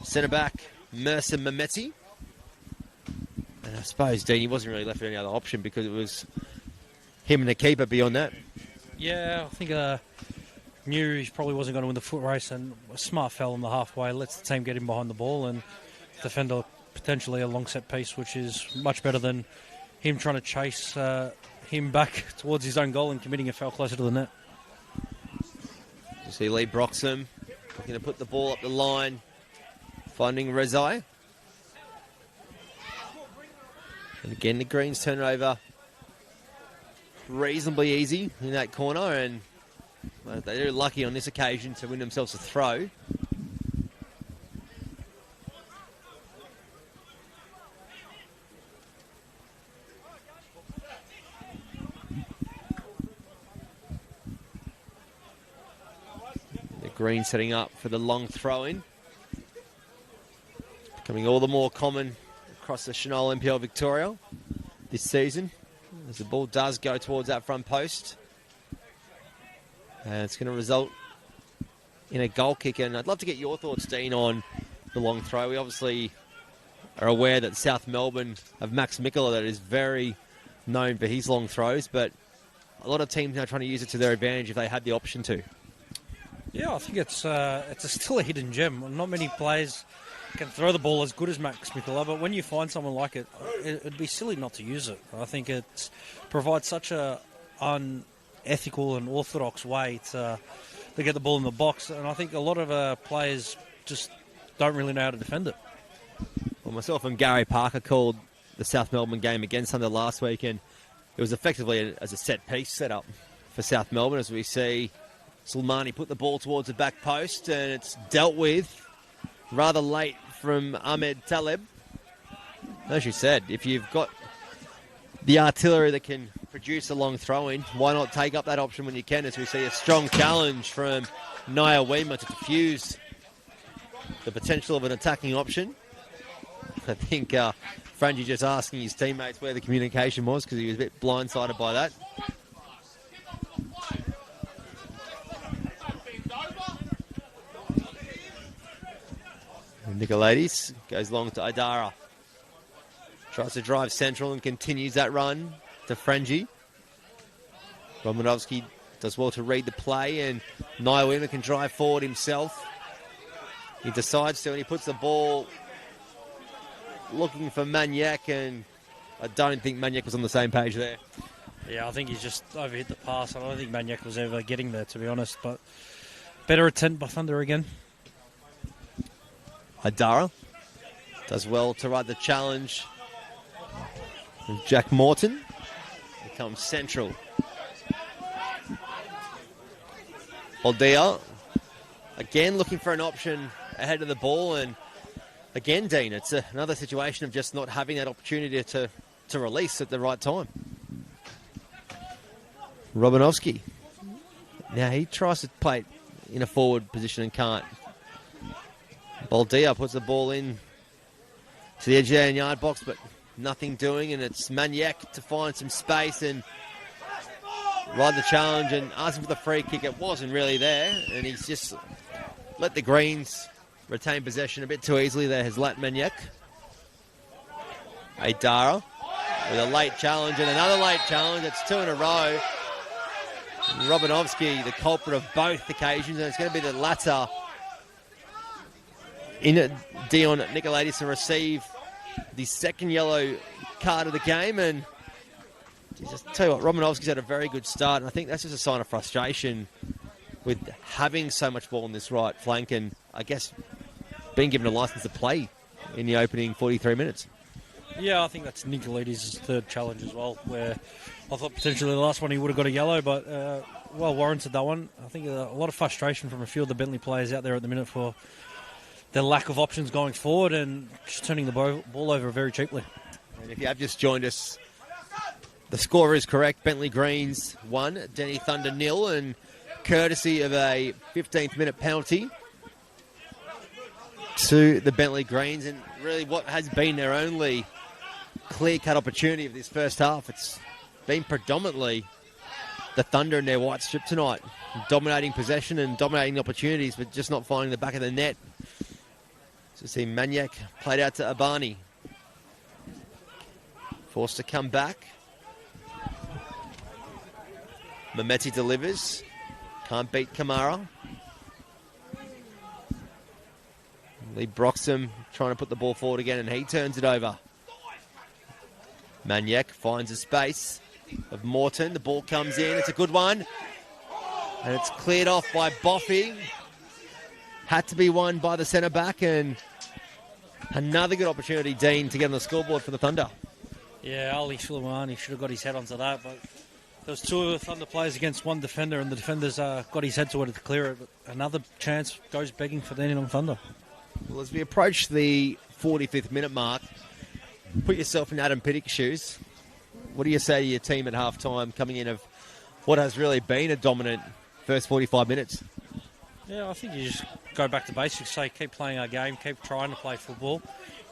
centre-back, Mercer Mehmeti. And I suppose, Dean, he wasn't really left with any other option because it was him and the keeper beyond that. Yeah, I think knew he probably wasn't going to win the foot race, and a smart fell on the halfway, lets the team get him behind the ball and defend potentially a long set piece, which is much better than him trying to chase him back towards his own goal and committing a foul closer to the net. You see Lee Broxham looking to put the ball up the line, finding Rezai. And again, the Greens turn it over reasonably easy in that corner, and they're lucky on this occasion to win themselves a throw. The Greens setting up for the long throw-in. Becoming all the more common across the Senol NPL Victoria this season, as the ball does go towards that front post. And it's going to result in a goal kick. And I'd love to get your thoughts, Dean, on the long throw. We obviously are aware that South Melbourne have Max Mikkola that is very known for his long throws, but a lot of teams now trying to use it to their advantage if they had the option to. Yeah, I think it's still a hidden gem. Not many players can throw the ball as good as Max Mikkola, but when you find someone like it, it'd be silly not to use it. I think it provides such a unethical and orthodox way to get the ball in the box, and I think a lot of players just don't really know how to defend it. Well, myself and Gary Parker called the South Melbourne game against Thunder last week, and it was effectively as a set-piece set-up for South Melbourne, as we see Sulmani put the ball towards the back post, and it's dealt with rather late from Ahmed Taleb. As you said, if you've got the artillery that can produce a long throw-in, why not take up that option when you can, as we see a strong challenge from Niawima to defuse the potential of an attacking option. I think Frangie just asking his teammates where the communication was because he was a bit blindsided by that. Nicolaides goes long to Idara. Tries to drive central and continues that run to Frangie. Romanovsky does well to read the play, and Niawima can drive forward himself. He decides to, and he puts the ball looking for Maniac, and I don't think Maniac was on the same page there. Yeah, I think he's just overhit the pass. I don't think Maniac was ever getting there, to be honest, but better attempt by Thunder again. Idara does well to ride the challenge. Jack Morton becomes central. Oldea again looking for an option ahead of the ball, and again, Dean, it's another situation of just not having that opportunity to release at the right time. Romanovsky. Now he tries to play it in a forward position and can't. Baldia puts the ball in to the edge of the yard box, but nothing doing, and it's Maniac to find some space and ride the challenge and asking for the free kick. It wasn't really there, and he's just let the Greens retain possession a bit too easily there, has Lat Maniac. Idara with a late challenge and another late challenge. It's two in a row. Romanovsky, the culprit of both occasions, and it's going to be the latter in Dion Nicolaides to receive the second yellow card of the game. And just tell you what, Romanovsky's had a very good start, and I think that's just a sign of frustration with having so much ball on this right flank, and I guess being given a license to play in the opening 43 minutes. Yeah, I think that's Nicolaides' third challenge as well, where I thought potentially the last one he would have got a yellow, but well warranted that one. I think a lot of frustration from a few of the Bentleigh players out there at the minute for their lack of options going forward and just turning the ball over very cheaply. And if you have just joined us, the score is correct. Bentleigh Greens 1, Denny Thunder 0, and courtesy of a 15th minute penalty to the Bentleigh Greens, and really what has been their only clear-cut opportunity of this first half. It's been predominantly the Thunder in their white strip tonight, dominating possession and dominating opportunities, but just not finding the back of the net. So see Maniac played out to Abani. Forced to come back. Mehmeti delivers. Can't beat Kamara. Lee Broxham trying to put the ball forward again, and he turns it over. Maniac finds a space of Morton. The ball comes in. It's a good one. And it's cleared off by Boffey. Had to be won by the centre-back, and another good opportunity, Dean, to get on the scoreboard for the Thunder. Yeah, Ali Suleimani should have got his head onto that, but there was two of the Thunder players against one defender, and the defenders got his head to it to clear it. But another chance goes begging for Dandenong Thunder. Well, as we approach the 45th minute mark, put yourself in Adam Pittick's shoes. What do you say to your team at half-time coming in of what has really been a dominant first 45 minutes? Yeah, I think you just go back to basics, say keep playing our game, keep trying to play football.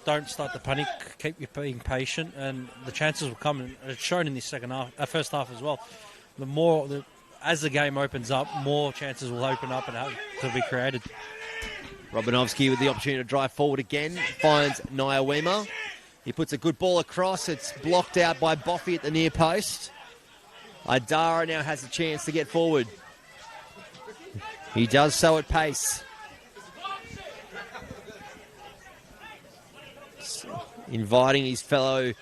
Don't start to panic, keep you being patient, and the chances will come. And it's shown in this first half as well. As the game opens up, more chances will open up and have to be created. Romanovsky with the opportunity to drive forward again, finds Niawima. He puts a good ball across. It's blocked out by Boffey at the near post. Idara now has a chance to get forward. He does so at pace. Inviting his fellow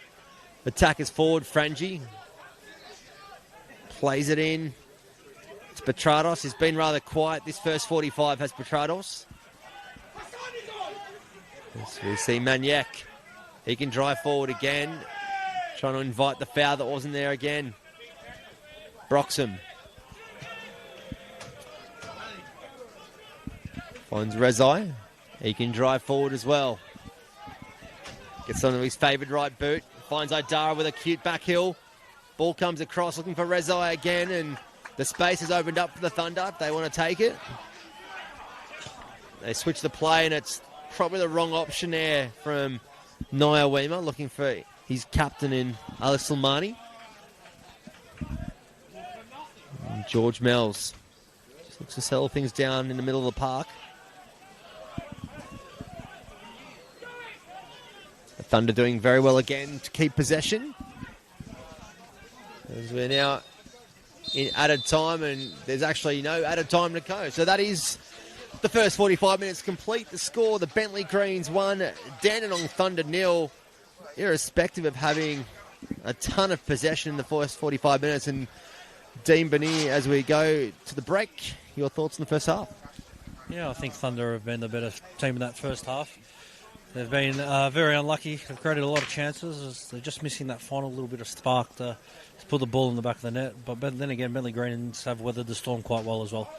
attackers forward. Frangie plays it in. It's Petrados. He's been rather quiet. This first 45 has Petrados. So we see Maniac. He can drive forward again. Trying to invite the foul that wasn't there again. Broxham. Finds Rezai. He can drive forward as well. Gets onto his favoured right boot. Finds Idara with a cute back heel. Ball comes across looking for Rezai again, and the space has opened up for the Thunder if they want to take it. They switch the play, and it's probably the wrong option there from Nia Weema, looking for his captain in Alice Silmani. And George Mells just looks to settle things down in the middle of the park. The Thunder doing very well again to keep possession. As we're now in added time, and there's actually no added time to go. So that is the first 45 minutes complete. The score, the Bentleigh Greens 1, Dandenong Thunder 0, irrespective of having a ton of possession in the first 45 minutes. And Dean Benier, as we go to the break, your thoughts on the first half? Yeah, I think Thunder have been the better team in that first half. They've been very unlucky. They've created a lot of chances. They're just missing that final little bit of spark to put the ball in the back of the net. But then again, Bentleigh Greens have weathered the storm quite well as well.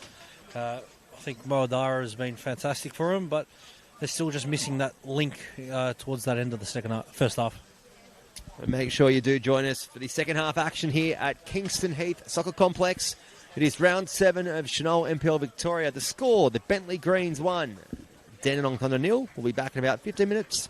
I think Moadara has been fantastic for them, but they're still just missing that link towards that end of the first half. And make sure you do join us for the second half action here at Kingston Heath Soccer Complex. It is round 7 of Senol NPL Victoria. The score, the Bentleigh Greens 1, Dandenong Thunder 0. We'll be back in about 15 minutes.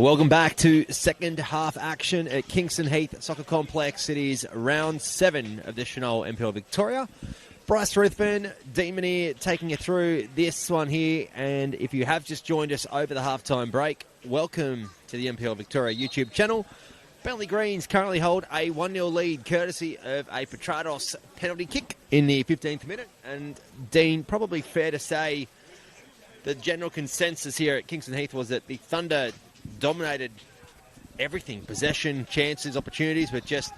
Welcome back to second half action at Kingston Heath Soccer Complex. It is round 7 of the Senol NPLM Victoria. Bryce Ruthven, Demon here, taking you through this one here. And if you have just joined us over the halftime break, welcome to the NPL Victoria YouTube channel. Bentleigh Greens currently hold a 1-0 lead, courtesy of a Petrados penalty kick in the 15th minute. And Dean, probably fair to say the general consensus here at Kingston Heath was that the Thunder dominated everything, possession, chances, opportunities, but just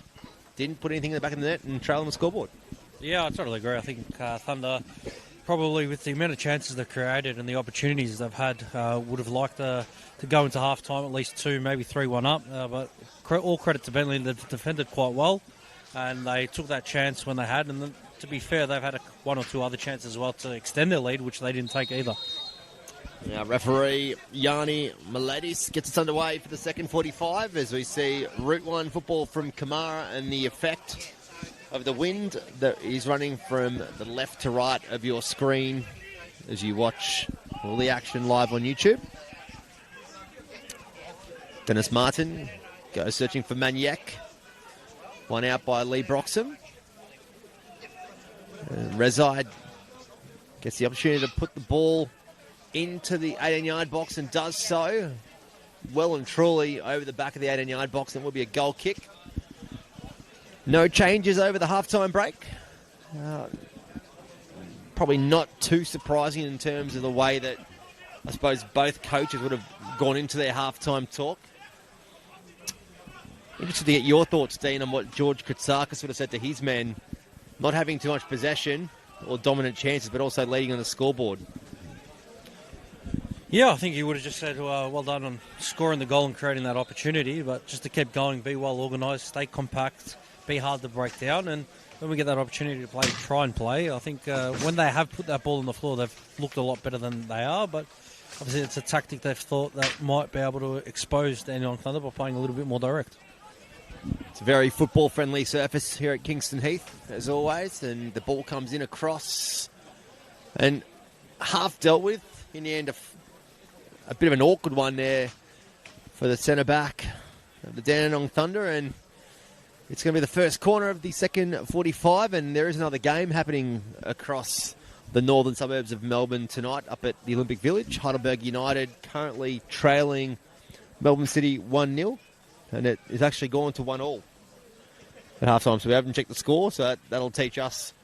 didn't put anything in the back of the net and trail on the scoreboard. Yeah, I totally agree. I think Thunder, probably with the amount of chances they've created and the opportunities they've had, would have liked to go into half-time at least 2, maybe 3-1 up. But all credit to Bentleigh, they've defended quite well, and they took that chance when they had. And then, to be fair, they've had 1 or 2 other chances as well to extend their lead, which they didn't take either. Now, referee Yanni Miladis gets us underway for the second 45 as we see Route 1 football from Kamara and the effect of the wind that is running from the left to right of your screen as you watch all the action live on YouTube. Dennis Martin goes searching for Maniac. One out by Lee Broxham. Rezide gets the opportunity to put the ball into the 18-yard box and does so well and truly over the back of the 18-yard box. That will be a goal kick. No changes over the halftime break. Probably not too surprising in terms of the way that I suppose both coaches would have gone into their halftime talk. Interested to get your thoughts, Dean, on what George Katsakis would have said to his men, not having too much possession or dominant chances, but also leading on the scoreboard. Yeah, I think he would have just said, well done on scoring the goal and creating that opportunity, but just to keep going, be well organised, stay compact, be hard to break down, and when we get that opportunity to play, try and play. I think when they have put that ball on the floor, they've looked a lot better than they are, but obviously it's a tactic they've thought that might be able to expose Dandenong Thunder by playing a little bit more direct. It's a very football-friendly surface here at Kingston Heath, as always, and the ball comes in across and half dealt with. In the end, a bit of an awkward one there for the centre-back of the Dandenong Thunder, and it's going to be the first corner of the second 45, and there is another game happening across the northern suburbs of Melbourne tonight up at the Olympic Village. Heidelberg United currently trailing Melbourne City 1-0, and it is actually gone to 1-1 at half-time, so we haven't checked the score, so that'll teach us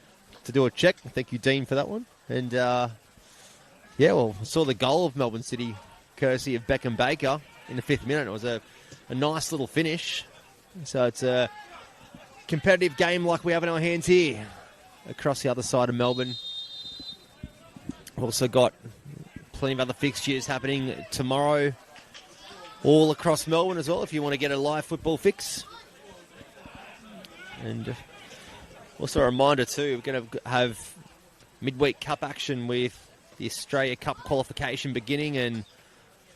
to do a check. Thank you, Dean, for that one. And, I saw the goal of Melbourne City courtesy of Beckham Baker in the 5th minute. It was a nice little finish. So it's a competitive game like we have in our hands here across the other side of Melbourne. We've also got plenty of other fixtures happening tomorrow all across Melbourne as well if you want to get a live football fix. And also a reminder too, we're going to have midweek cup action with the Australia Cup qualification beginning and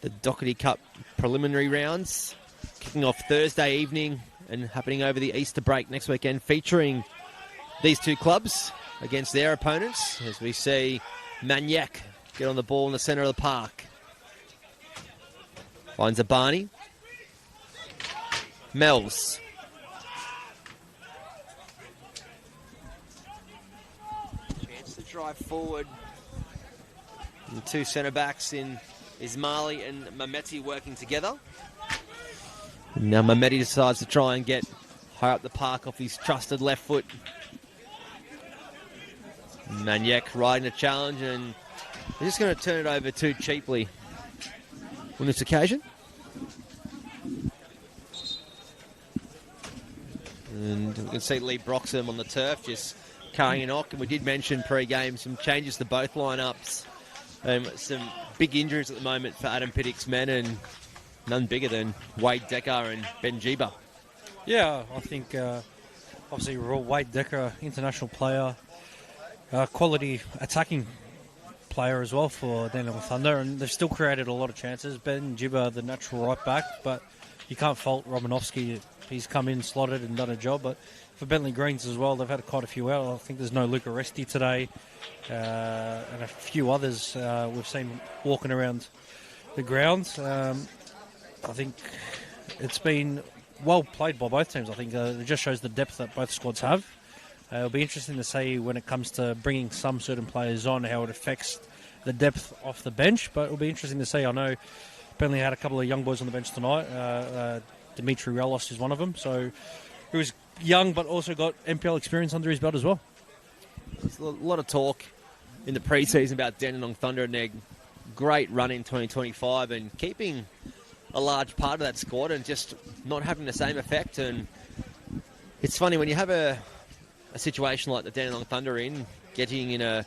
the Doherty Cup preliminary rounds kicking off Thursday evening and happening over the Easter break next weekend, featuring these two clubs against their opponents as we see Maniac get on the ball in the centre of the park. Finds a Barney. Mells. Chance to drive forward. And 2 centre-backs in Ismaili and Mameti working together. And now Mameti decides to try and get high up the park off his trusted left foot. Maniac riding the challenge, and they're just going to turn it over too cheaply on this occasion. And we can see Lee Broxham on the turf just carrying a knock. And we did mention pre-game some changes to both lineups. Some big injuries at the moment for Adam Piddick's men, and none bigger than Wade Decker and Ben Jiba. Yeah, I think obviously Wade Decker, international player, quality attacking player as well for Dandenong Thunder, and they've still created a lot of chances. Ben Jiba, the natural right back, but you can't fault Romanovsky. He's come in, slotted and done a job, but for Bentleigh Greens as well, they've had quite a few out. I think there's no Luca Resti today, and a few others we've seen walking around the grounds. I think it's been well played by both teams. I think it just shows the depth that both squads have. It'll be interesting to see when it comes to bringing some certain players on, how it affects the depth off the bench. But it'll be interesting to see. I know Bentleigh had a couple of young boys on the bench tonight. Dimitri Relos is one of them. So he was young but also got NPL experience under his belt as well. There's a lot of talk in the pre-season about Dandenong Thunder and their great run in 2025 and keeping a large part of that squad and just not having the same effect. And it's funny when you have a situation like the Dandenong Thunder getting in a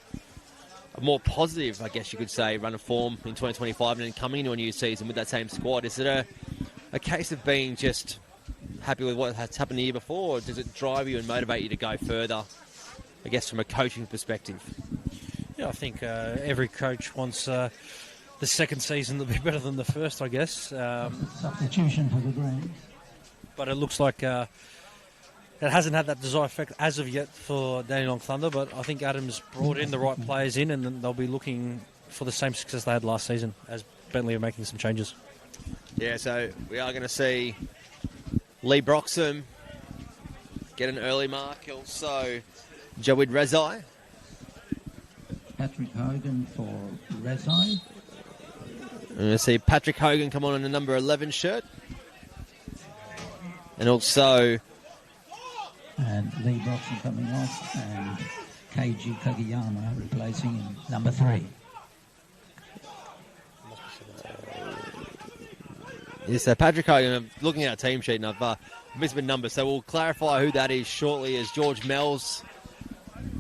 more positive, I guess you could say, run of form in 2025 and then coming into a new season with that same squad. Is it a case of being just happy with what has happened the year before, or does it drive you and motivate you to go further, I guess, from a coaching perspective? Yeah, I think every coach wants the second season to be better than the first, I guess. Substitution for the Greens. But it looks like it hasn't had that desired effect as of yet for Dandenong Thunder, but I think Adams brought in the right players in, and then they'll be looking for the same success they had last season as Bentleigh are making some changes. Yeah, so we are going to see Lee Broxham get an early mark. Also, Jawid Rezai. Patrick Hogan for Rezai. I'm going to see Patrick Hogan come on in the number 11 shirt. And also... And Lee Broxham coming off, and Keiji Kageyama replacing in number 3. Yes, Patrick Hogan, I'm looking at our team sheet and I've missed my number, so we'll clarify who that is shortly as George Mells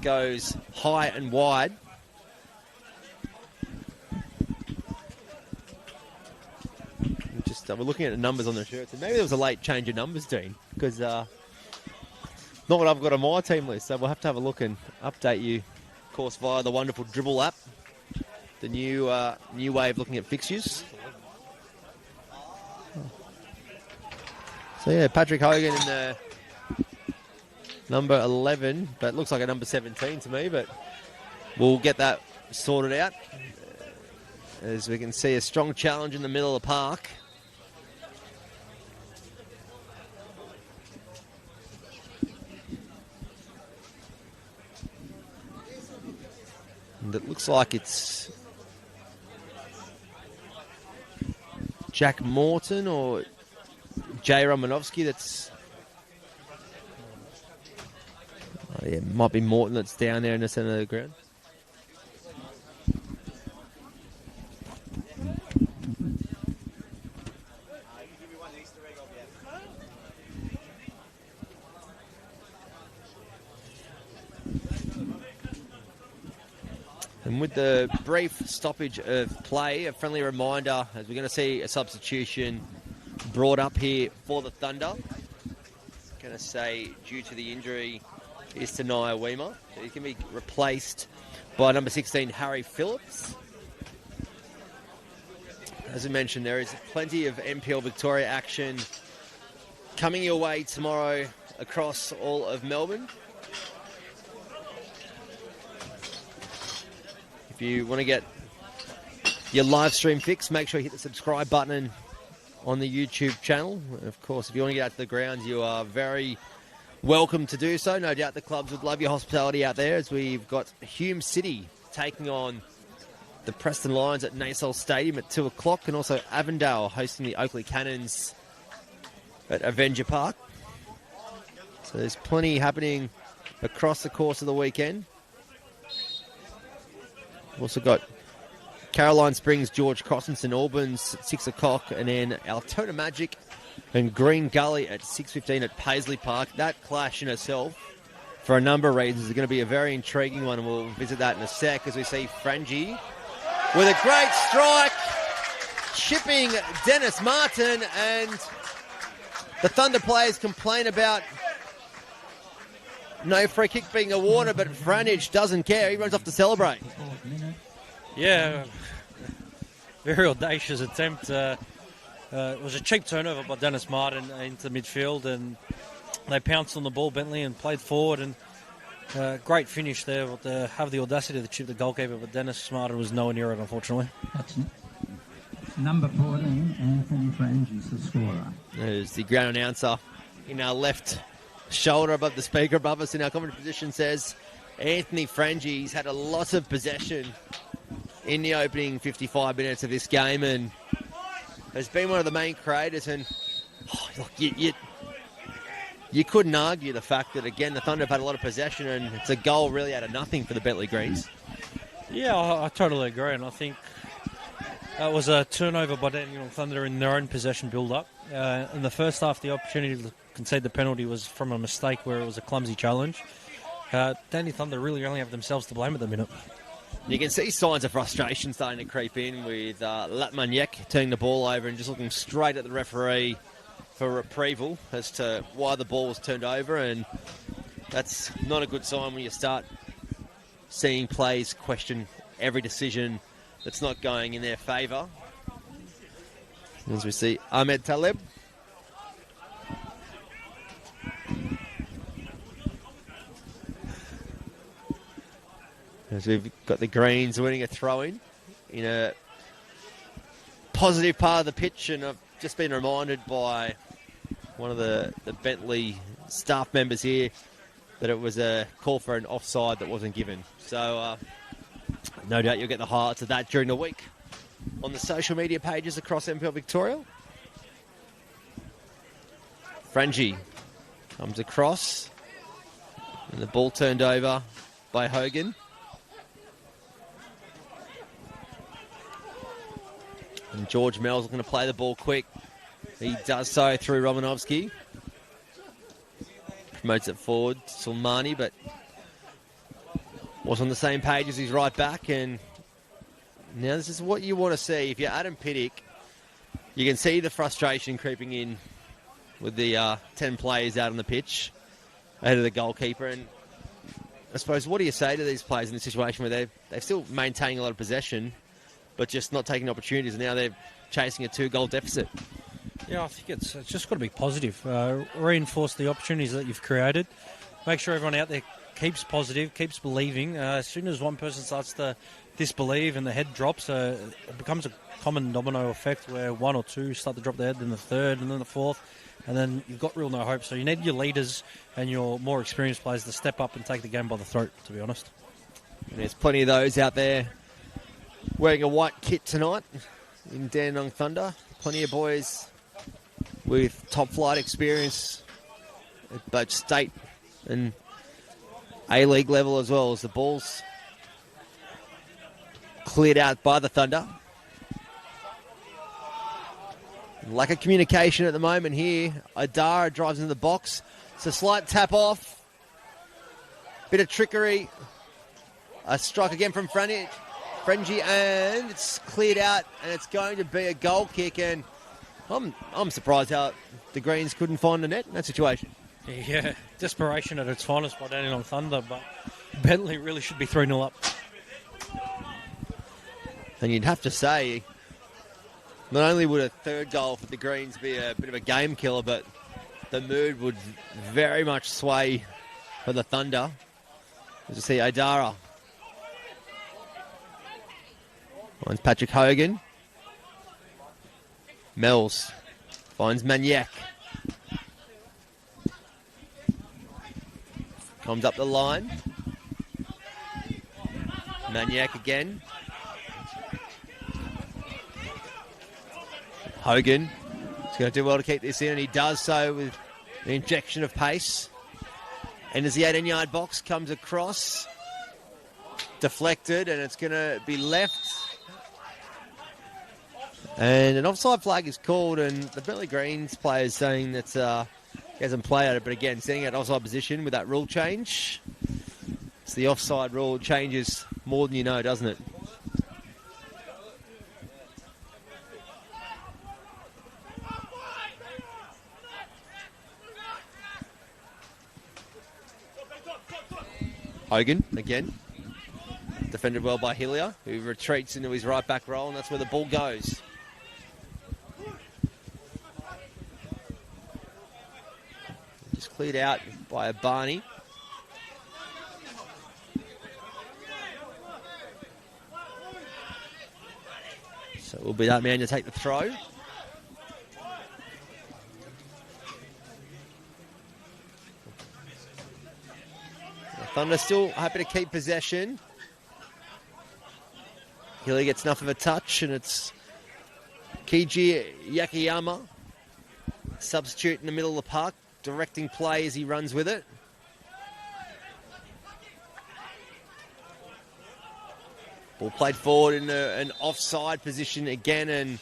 goes high and wide. We're looking at the numbers on the shirts, and maybe there was a late change of numbers, Dean, because not what I've got on my team list, so we'll have to have a look and update you, of course, via the wonderful Dribble app, the new way of looking at fixtures. So yeah, Patrick Hogan in the number 11, but it looks like a number 17 to me, but we'll get that sorted out. As we can see, a strong challenge in the middle of the park. And it looks like it's Jack Morton or Jay Romanovsky that's... Oh yeah, might be Morton that's down there in the centre of the ground. And with the brief stoppage of play, a friendly reminder, as we're going to see a substitution brought up here for the Thunder. Going to say, due to the injury, is Tanaya Weema. So he can be replaced by number 16, Harry Phillips. As I mentioned, there is plenty of NPL Victoria action coming your way tomorrow across all of Melbourne. If you want to get your live stream fix, make sure you hit the subscribe button on the YouTube channel. Of course, if you want to get out to the grounds, you are very welcome to do so. No doubt the clubs would love your hospitality out there, as we've got Hume City taking on the Preston Lions at Nassau Stadium at 2 o'clock, and also Avondale hosting the Oakley Cannons at Avenger Park. So there's plenty happening across the course of the weekend. We've also got Caroline Springs, George Cross and St Albans at 6 o'clock, and then Altona Magic and Green Gully at 6:15 at Paisley Park. That clash in itself, for a number of reasons, is going to be a very intriguing one, and we'll visit that in a sec as we see Frangie with a great strike, chipping Dennis Martin, and the Thunder players complain about no free kick being awarded, but Franich doesn't care. He runs off to celebrate. Yeah, very audacious attempt. It was a cheap turnover by Dennis Martin into midfield, and they pounced on the ball, Bentleigh, and played forward. And great finish there. But have the audacity to chip the goalkeeper, but Dennis Martin was nowhere near it, unfortunately. Number 14, Anthony Frangi is the scorer. There's the ground announcer in our left shoulder above the speaker above us in our commentary position says Anthony Frangi's had a lot of possession in the opening 55 minutes of this game and has been one of the main creators. And look, you couldn't argue the fact that, again, the Thunder have had a lot of possession and it's a goal really out of nothing for the Bentleigh Greens. Yeah, I totally agree, and I think it was a turnover by Dandenong Thunder in their own possession build-up. In the first half, the opportunity to concede the penalty was from a mistake where it was a clumsy challenge. Dandenong Thunder really only have themselves to blame at the minute. You can see signs of frustration starting to creep in with Latmaniak turning the ball over and just looking straight at the referee for retrieval as to why the ball was turned over, and that's not a good sign when you start seeing players question every decision that's not going in their favour. As we see Ahmed Taleb. As we've got the Greens winning a throw-in in a positive part of the pitch, and I've just been reminded by one of the Bentleigh staff members here that it was a call for an offside that wasn't given. So no doubt you'll get the highlights of that during the week on the social media pages across NPL Victoria. Frangi comes across and the ball turned over by Hogan. And George Mel's looking to play the ball quick. He does so through Romanovsky. Promotes it forward to Sulmani, but was on the same page as his right back. And now this is what you want to see. If you're Adam Pittick, you can see the frustration creeping in with the 10 players out on the pitch ahead of the goalkeeper. And I suppose, what do you say to these players in this situation where they're still maintaining a lot of possession, but just not taking opportunities, and now they're chasing a 2-goal deficit? Yeah, I think it's just got to be positive. Reinforce the opportunities that you've created. Make sure everyone out there keeps positive, keeps believing. As soon as one person starts to disbelieve and the head drops, it becomes a common domino effect where one or two start to drop their head, then the third, and then the fourth, and then you've got real no hope. So you need your leaders and your more experienced players to step up and take the game by the throat, to be honest. And there's plenty of those out there wearing a white kit tonight in Dandenong Thunder. Plenty of boys with top flight experience at both state and A-League level, as well as the ball's cleared out by the Thunder. Lack of communication at the moment here. Adara drives into the box. It's a slight tap off. Bit of trickery. A strike again from Frangi, and it's cleared out, and it's going to be a goal kick. And I'm surprised how the Greens couldn't find the net in that situation. Yeah, desperation at its finest by Dandenong Thunder, but Bentleigh really should be 3-0 up. And you'd have to say, not only would a third goal for the Greens be a bit of a game killer, but the mood would very much sway for the Thunder. As you see, Adara finds Patrick Hogan. Mells finds Maniac. Comes up the line. Maniac again. Hogan is going to do well to keep this in, and he does so with an injection of pace. And as the 18-yard box comes across, deflected, and it's going to be left. And an offside flag is called, and the Bentleigh Greens player is saying that he hasn't played at it, but again, sitting at offside position with that rule change. So the offside rule changes more than you know, doesn't it? Hogan, again. Defended well by Hillier, who retreats into his right back role, and that's where the ball goes. Just cleared out by a Barney. So it will be that man to take the throw. Thunder still happy to keep possession. Hilly gets enough of a touch, and it's Kiji Yakiyama, substitute in the middle of the park, directing play as he runs with it. Ball played forward in an offside position again, and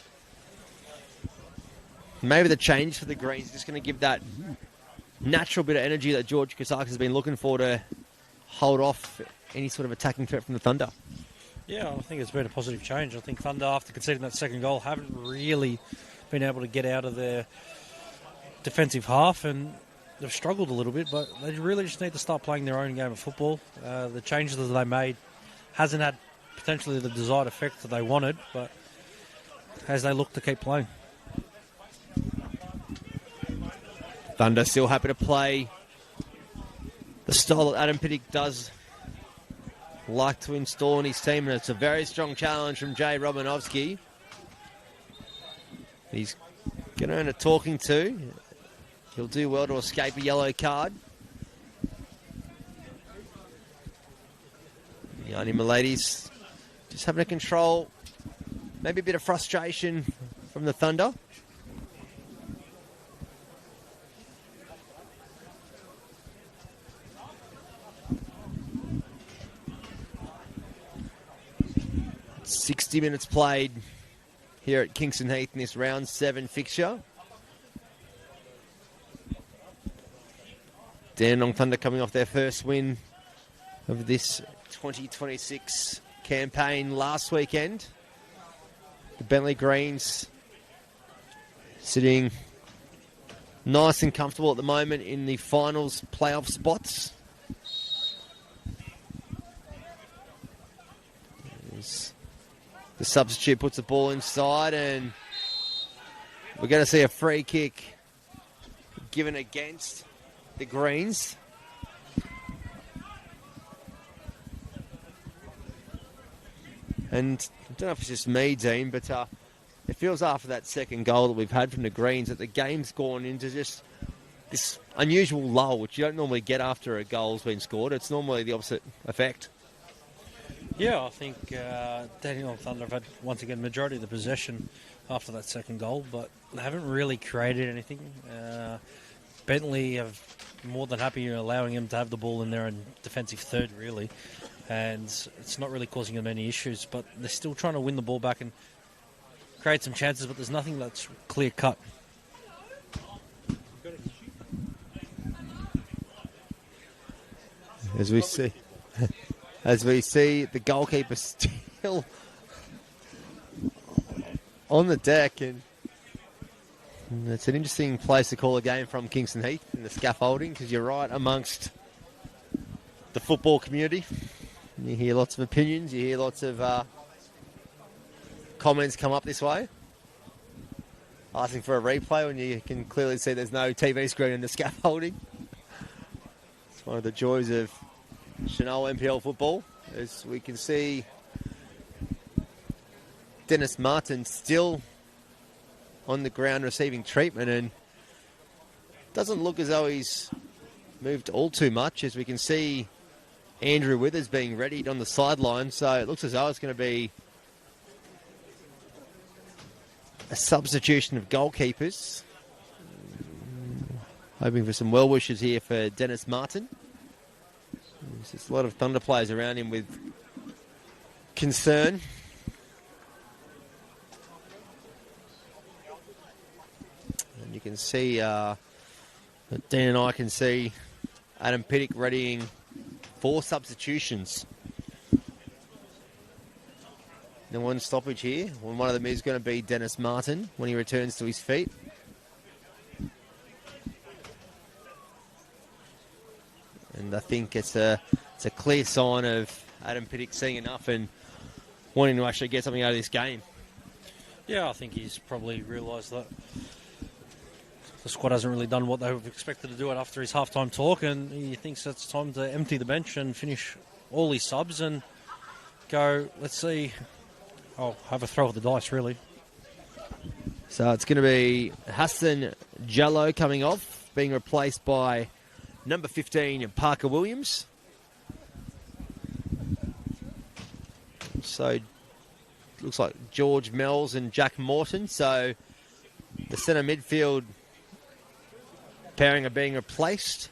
maybe the change for the Greens is just going to give that natural bit of energy that George Kosakis has been looking for to hold off any sort of attacking threat from the Thunder. Yeah, I think it's been a positive change. I think Thunder, after conceding that second goal, haven't really been able to get out of their defensive half, and they've struggled a little bit, but they really just need to start playing their own game of football. The changes that they made hasn't had potentially the desired effect that they wanted, but as they look to keep playing. Thunder still happy to play the style that Adam Pittick does like to install in his team, and it's a very strong challenge from Jay Romanovsky. He's going to earn a talking to. He'll do well to escape a yellow card. Yanni Milady's just having to control maybe a bit of frustration from the Thunder. It's 60 minutes played here at Kingston Heath in this round 7 fixture. Dandenong Thunder coming off their first win of this 2026 campaign last weekend. The Bentleigh Greens sitting nice and comfortable at the moment in the finals playoff spots. The substitute puts the ball inside, and we're going to see a free kick given against the Greens. And I don't know if it's just me, Dean, but it feels after that second goal that we've had from the Greens that the game's gone into just this unusual lull, which you don't normally get after a goal's been scored. It's normally the opposite effect. Yeah, I think Dandenong Thunder have had, once again, majority of the possession after that second goal, but they haven't really created anything. Bentleigh have more than happy allowing him to have the ball in there in defensive third, really, and it's not really causing them any issues, but they're still trying to win the ball back and create some chances, but there's nothing that's clear-cut. As we see the goalkeeper still on the deck, and it's an interesting place to call a game from, Kingston Heath, in the scaffolding, because you're right amongst the football community. You hear lots of opinions, you hear lots of comments come up this way, asking for a replay when you can clearly see there's no TV screen in the scaffolding. It's one of the joys of Senol NPL football, as we can see Dennis Martin still on the ground receiving treatment, and doesn't look as though he's moved all too much, as we can see Andrew Withers being readied on the sideline, so it looks as though it's going to be a substitution of goalkeepers. Hoping for some well wishes here for Dennis Martin. There's just a lot of Thunder players around him with concern. And you can see, Dan and I can see Adam Pittick readying 4 substitutions. And one stoppage here. One of them is going to be Dennis Martin when he returns to his feet. And I think it's a clear sign of Adam Pittick seeing enough and wanting to actually get something out of this game. Yeah, I think he's probably realised that the squad hasn't really done what they were expected to do it after his halftime talk, and he thinks it's time to empty the bench and finish all his subs and go, let's see I'll have a throw at the dice, really. So it's going to be Hassan Jallo coming off, being replaced by number 15, Parker Williams. So looks like George Mells and Jack Morton. So the centre midfield pairing are being replaced.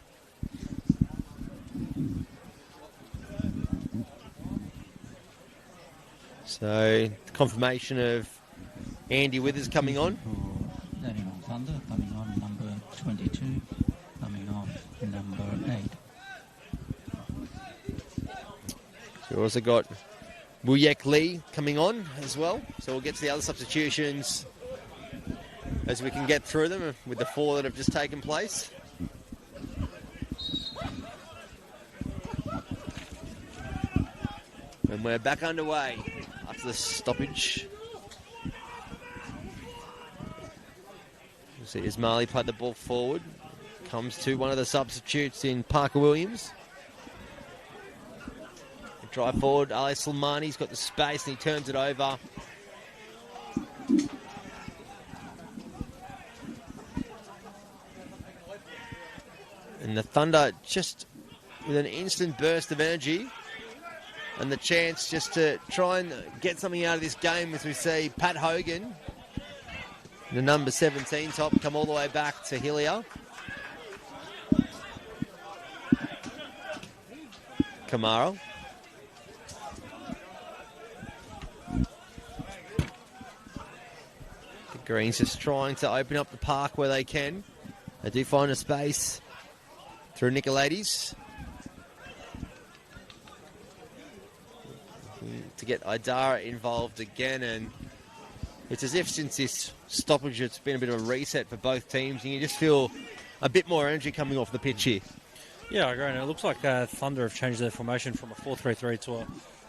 So confirmation of Andy Withers coming on. Dandenong Thunder coming on number 22, coming off number 8. So we've also got Wuyek Lee coming on as well. So we'll get to the other substitutions as we can get through them with the 4 that have just taken place. And we're back underway after the stoppage. You see Ismaili played the ball forward. Comes to one of the substitutes in Parker Williams. Drive forward, Ali Slimani's got the space and he turns it over. And the Thunder just with an instant burst of energy and the chance just to try and get something out of this game as we see Pat Hogan, the number 17 top, come all the way back to Hillier. Kamara. The Greens just trying to open up the park where they can. They do find a space through Nicolaides to get Idara involved again, and it's as if since this stoppage it's been a bit of a reset for both teams, and you just feel a bit more energy coming off the pitch here. Yeah, I agree. And it looks like Thunder have changed their formation from a 4-3-3 to a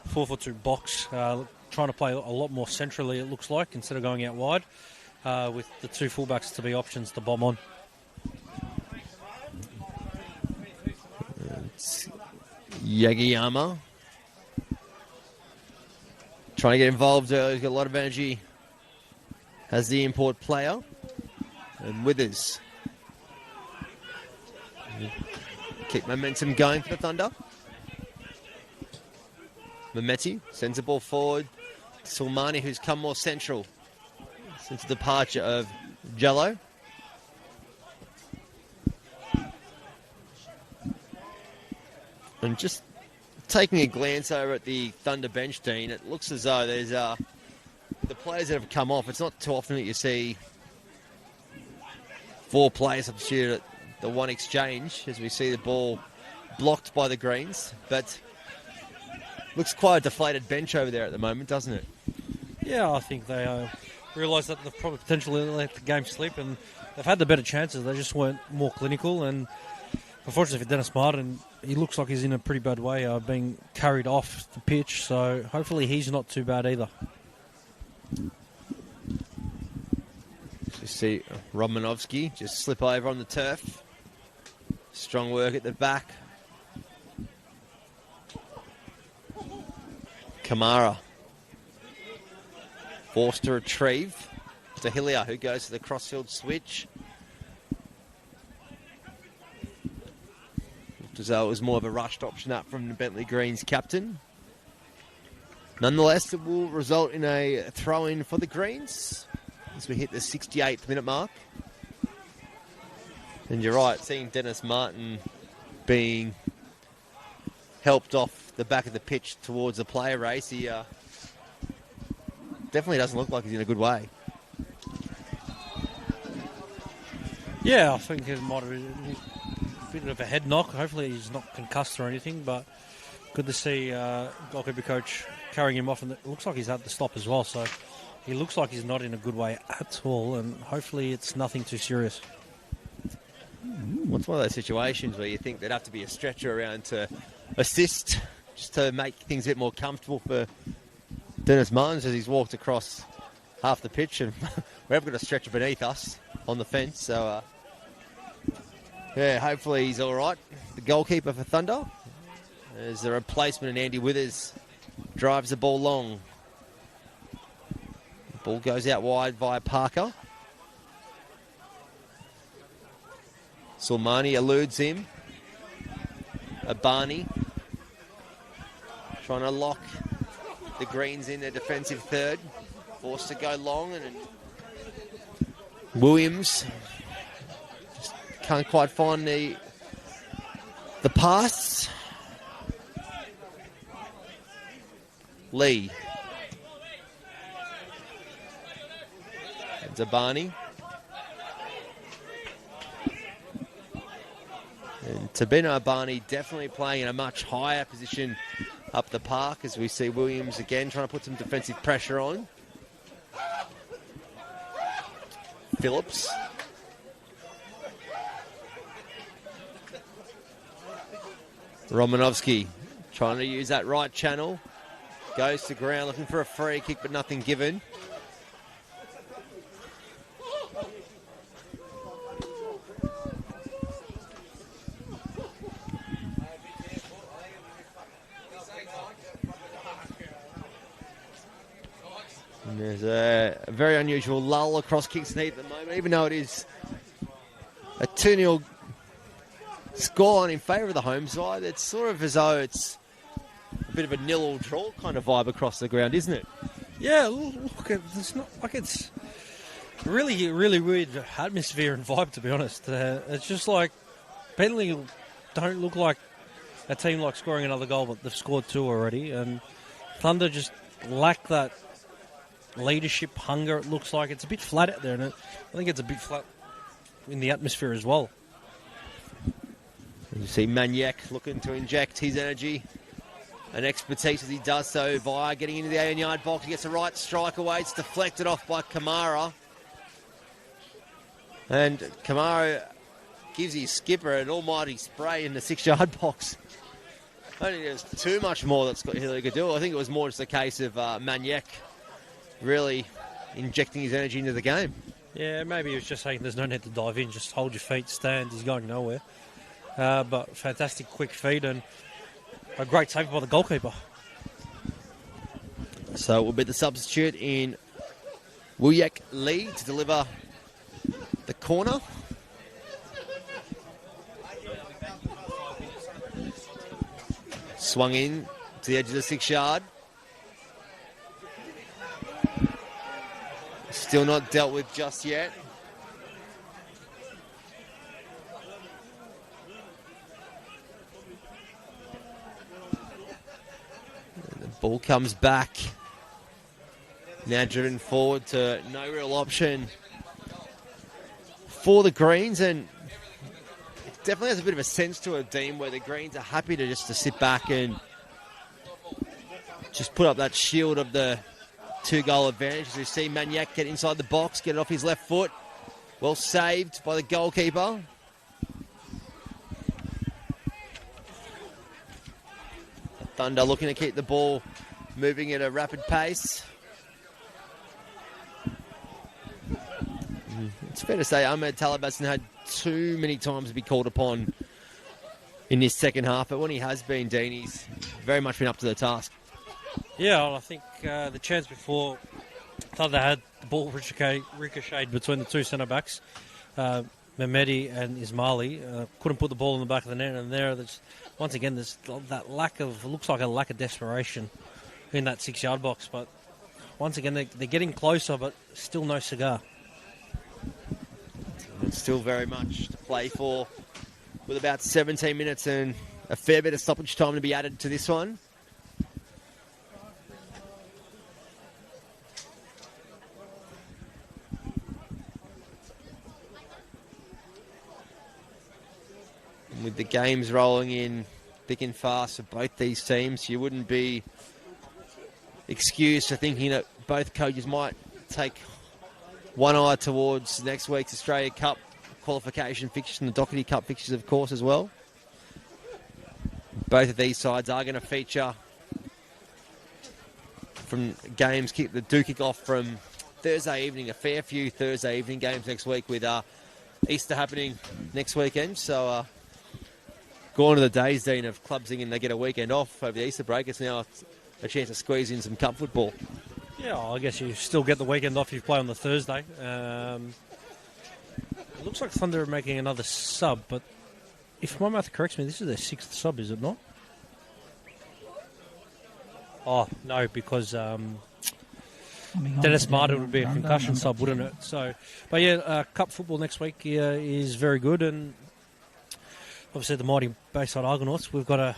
4-4-2 box, trying to play a lot more centrally, it looks like, instead of going out wide, with the 2 fullbacks to be options to bomb on. It's Yagiyama trying to get involved. He's got a lot of energy as the import player. And Withers. Keep momentum going for the Thunder. Mehmeti sends the ball forward. Sulmani, who's come more central since the departure of Jello. And just taking a glance over at the Thunder bench, Dean, it looks as though there's the players that have come off. It's not too often that you see 4 players substituted at the one exchange as we see the ball blocked by the Greens. But looks quite a deflated bench over there at the moment, doesn't it? Yeah, I think they realise that they've probably potentially let the game slip, and they've had the better chances. They just weren't more clinical, and unfortunately for Dennis Martin, he looks like he's in a pretty bad way, being carried off the pitch, so hopefully he's not too bad either. You see Romanovsky just slip over on the turf. Strong work at the back. Kamara forced to retrieve to Hillier, who goes to the crossfield switch. Looked as though it was more of a rushed option up from the Bentleigh Greens captain. Nonetheless, it will result in a throw-in for the Greens as we hit the 68th minute mark. And you're right, seeing Dennis Martin being helped off the back of the pitch towards the player race, he definitely doesn't look like he's in a good way. Yeah, I think it might have been a bit of a head knock. Hopefully he's not concussed or anything, but good to see goalkeeper coach carrying him off, and it looks like he's had to stop as well, so he looks like he's not in a good way at all, and hopefully it's nothing too serious. What's one of those situations where you think there'd have to be a stretcher around to assist, just to make things a bit more comfortable for Dennis Martins as he's walked across half the pitch, and we haven't got a stretcher beneath us on the fence, so yeah, hopefully he's all right. The goalkeeper for Thunder, as the replacement, and Andy Withers drives the ball long. Ball goes out wide via Parker. Sulmani eludes him. Abani trying to lock the Greens in their defensive third. Forced to go long, and Williams just can't quite find the pass. Lee. And Zabani. And Tabino Abani definitely playing in a much higher position up the park, as we see Williams again trying to put some defensive pressure on. Phillips. Romanovsky trying to use that right channel. Goes to ground looking for a free kick, but nothing given. And there's a very unusual lull across Kingston Heath at the moment, even though it is a 2-0 scoreline in favour of the home side. It's sort of as though it's a bit of a nil-all draw kind of vibe across the ground, isn't it? Yeah, look, it's not like it's really, really weird atmosphere and vibe, to be honest. It's just like Bentleigh don't look like a team like scoring another goal, but they've scored 2 already, and Thunder just lack that leadership, hunger. It looks like it's a bit flat out there, and I think it's a bit flat in the atmosphere as well. You see Maniac looking to inject his energy and expertise as he does so via getting into the 18-yard box. He gets the right strike away. It's deflected off by Kamara. And Kamara gives his skipper an almighty spray in the 6-yard box. I don't think there's too much more that Scott Hillary could do. I think it was more just a case of Maniac really injecting his energy into the game. Yeah, maybe he was just saying there's no need to dive in. Just hold your feet, stand. He's going nowhere. But fantastic quick feed and a great save by the goalkeeper. So it will be the substitute in Wuyak Lee to deliver the corner. Swung in to the edge of the 6-yard. Still not dealt with just yet. The ball comes back. Now driven forward to no real option for the Greens, and it definitely has a bit of a sense to it, Dean, where the Greens are happy to just to sit back and just put up that shield of the 2-goal advantage. As we see Maniac get inside the box, get it off his left foot. Well saved by the goalkeeper. The Thunder looking to keep the ball moving at a rapid pace. It's fair to say Ahmed Talib hasn't had too many times to be called upon in this second half, but when he has been, Dean, he's very much been up to the task. Yeah, well, I think the chance before Thunder had the ball ricocheted between the two centre-backs, Mehmedi and Ismaili. Couldn't put the ball in the back of the net, and once again, there's that looks like a lack of desperation in that 6-yard box, but once again, they're getting closer, but still no cigar. It's still very much to play for, with about 17 minutes and a fair bit of stoppage time to be added to this one. And with the games rolling in thick and fast for both these teams, you wouldn't be excused for thinking that both coaches might take one eye towards next week's Australia Cup qualification fixtures and the Doherty Cup fixtures, of course, as well. Both of these sides are going to feature from games that do kick off from Thursday evening, a fair few Thursday evening games next week, with Easter happening next weekend. So going to the days, Dean, of clubs thinking they get a weekend off over the Easter break. It's now a chance to squeeze in some cup football. Yeah, I guess you still get the weekend off if you play on the Thursday. It looks like Thunder are making another sub, but if my math corrects me, this is their 6th sub, is it not? Oh, no, because Dennis Martin would be a concussion sub, wouldn't it? So, but yeah, Cup football next week is very good, and obviously the mighty Bayside Argonauts, we've got a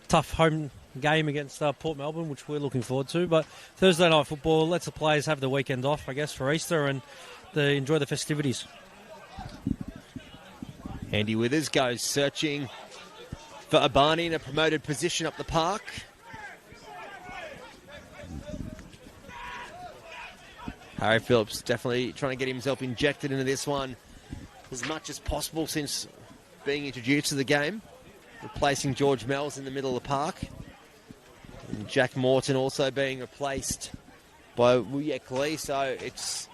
tough home game against Port Melbourne, which we're looking forward to. But Thursday night football, lets the players have the weekend off, I guess, for Easter, and enjoy the festivities. Andy Withers goes searching for Abani in a promoted position up the park. Harry Phillips definitely trying to get himself injected into this one as much as possible since being introduced to the game, replacing George Mells in the middle of the park. And Jack Morton also being replaced by Wuyek Lee, so it's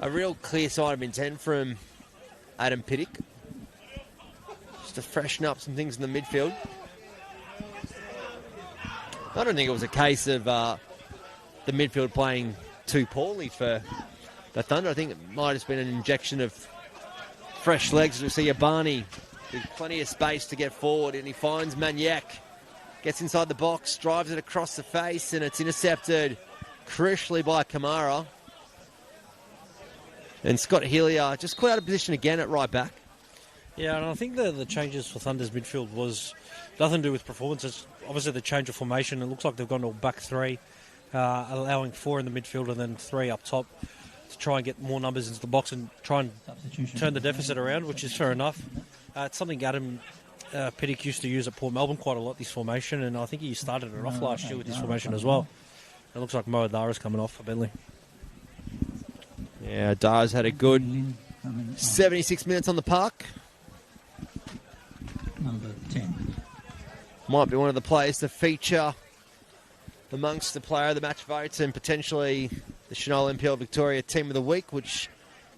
a real clear sign of intent from Adam Piddick, just to freshen up some things in the midfield. I don't think it was a case of the midfield playing too poorly for the Thunder. I think it might have been an injection of fresh legs. We see Abani with plenty of space to get forward, and he finds Maniac, gets inside the box, drives it across the face, and it's intercepted crucially by Kamara. And Scott Hillier just caught out of position again at right back. Yeah, and I think the changes for Thunder's midfield was nothing to do with performances. Obviously, the change of formation, it looks like they've gone to a back three, allowing 4 in the midfield and then 3 up top to try and get more numbers into the box and try and turn the deficit around, which is fair enough. It's something Adam Piddick used to use at Port Melbourne quite a lot, this formation, and I think he started it off last year with this formation as well. It looks like Mo Adara's coming off for Bentleigh. Yeah, Adara's had a good 76 minutes on the park. Number 10. Might be one of the players to feature amongst the player of the match votes and potentially the Senol NPL Victoria Team of the Week, which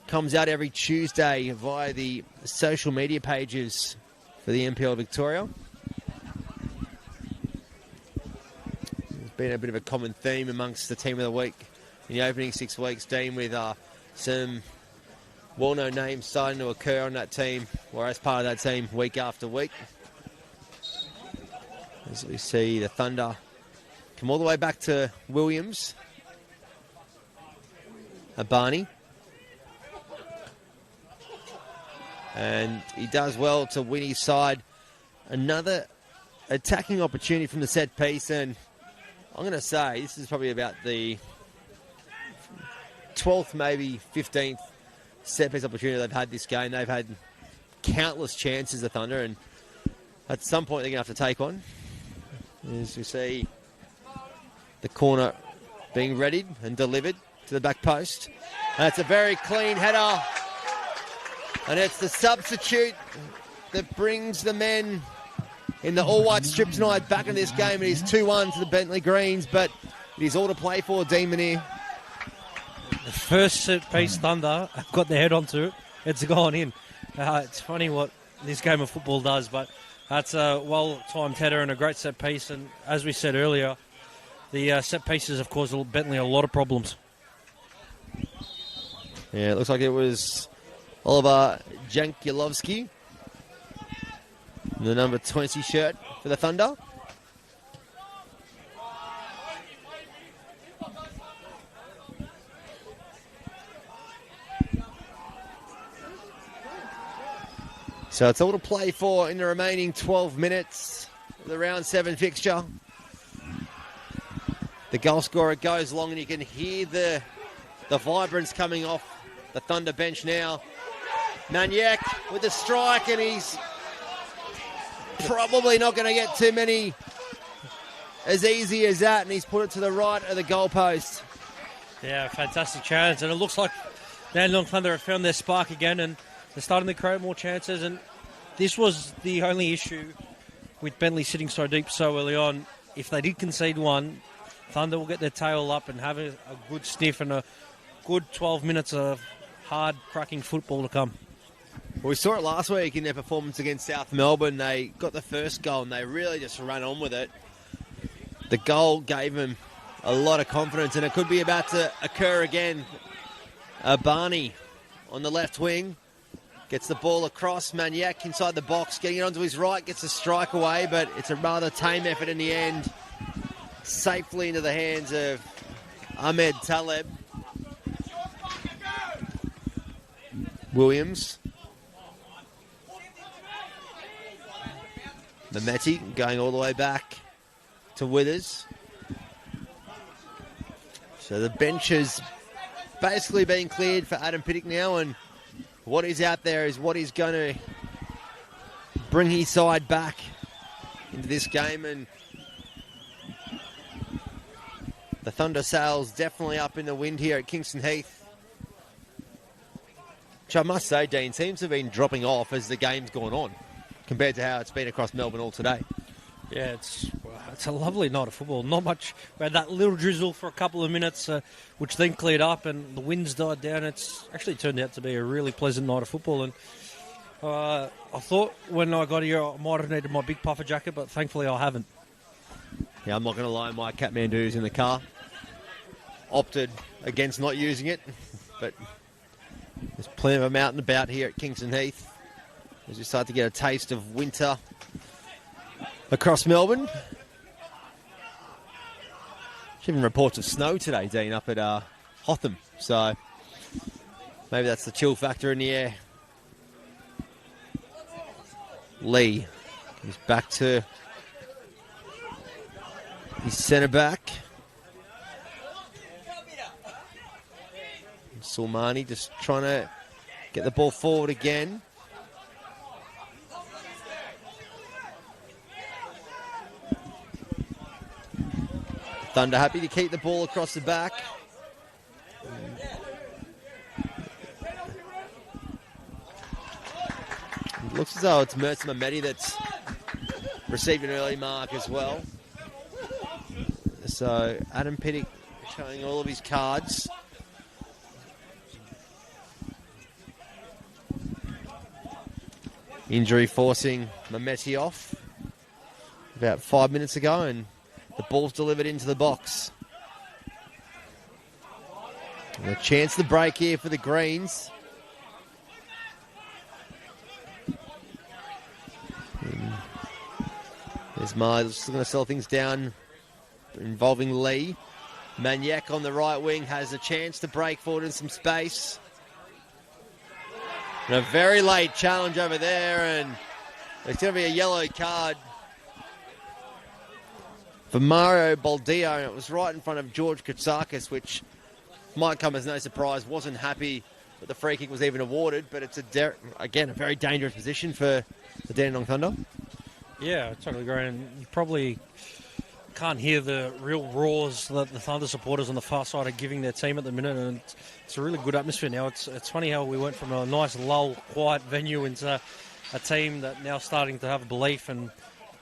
comes out every Tuesday via the social media pages for the NPL Victoria. There's been a bit of a common theme amongst the Team of the Week in the opening 6 weeks, Dean, with some well-known names starting to occur on that team, or as part of that team, week after week. As we see the Thunder come all the way back to Williams, Abani, and he does well to win his side. Another attacking opportunity from the set piece, and I'm going to say this is probably about the 12th, maybe 15th set piece opportunity they've had this game. They've had countless chances, the Thunder, and at some point they're going to have to take one. As we see the corner being readied and delivered to the back post. And it's a very clean header. And it's the substitute that brings the men in the all-white strip tonight back in this game. It is 2-1 to the Bentleigh Greens, but it is all to play for, Dean Munir. The first set-piece Thunder got their head onto it. It's gone in. It's funny what this game of football does, but that's a well-timed header and a great set-piece. And as we said earlier, the set-pieces have caused Bentleigh a lot of problems. Yeah, it looks like it was Oliver Jankulovsky, the number 20 shirt for the Thunder. So it's all to play for in the remaining 12 minutes of the round 7 fixture. The goal scorer goes long and you can hear the vibrance coming off the Thunder bench now. Maniac with a strike, and he's probably not going to get too many as easy as that, and he's put it to the right of the goalpost. Yeah, fantastic chance, and it looks like Dandenong Thunder have found their spark again, and they're starting to create more chances, and this was the only issue with Bentleigh sitting so deep so early on. If they did concede one, Thunder will get their tail up and have a good sniff and a good 12 minutes of hard cracking football to come. Well, we saw it last week in their performance against South Melbourne. They got the first goal and they really just ran on with it. The goal gave them a lot of confidence, and it could be about to occur again. Barney on the left wing gets the ball across. Maniac inside the box, getting it onto his right, gets a strike away, but it's a rather tame effort in the end. Safely into the hands of Ahmed Taleb. Williams. Mehmeti going all the way back to Withers. So the bench has basically been cleared for Adam Pittock now, and what is out there is what is going to bring his side back into this game. And the Thunder sails definitely up in the wind here at Kingston Heath. Which I must say, Dean, seems to have been dropping off as the game's gone on, compared to how it's been across Melbourne all today. Yeah, it's a lovely night of football. Not much. We had that little drizzle for a couple of minutes, which then cleared up, and the winds died down. It's actually turned out to be a really pleasant night of football. And I thought when I got here I might have needed my big puffer jacket, but thankfully I haven't. Yeah, I'm not going to lie, my Kathmandu's in the car. Opted against not using it, but there's plenty of them out and about here at Kingston Heath as we start to get a taste of winter across Melbourne. Even reports of snow today, Dean, up at Hotham. So maybe that's the chill factor in the air. Lee comes back to his centre back. Sulmani just trying to get the ball forward again. Thunder happy to keep the ball across the back. It looks as though it's Mercer Mehmeti that's received an early mark as well. So Adam Pittock showing all of his cards. Injury forcing Mehmeti off about 5 minutes ago, and the ball's delivered into the box. And a chance to break here for the Greens. And there's Miles still going to sell things down involving Lee. Maniac on the right wing has a chance to break forward in some space. And a very late challenge over there, and there's going to be a yellow card for Mario Baldio, and it was right in front of George Katsakis, which might come as no surprise. Wasn't happy that the free kick was even awarded, but it's again a very dangerous position for the Dandenong Thunder. Yeah, I totally agree. And you probably can't hear the real roars that the Thunder supporters on the far side are giving their team at the minute, and it's a really good atmosphere now. It's funny how we went from a nice, lull, quiet venue into a team that now starting to have belief and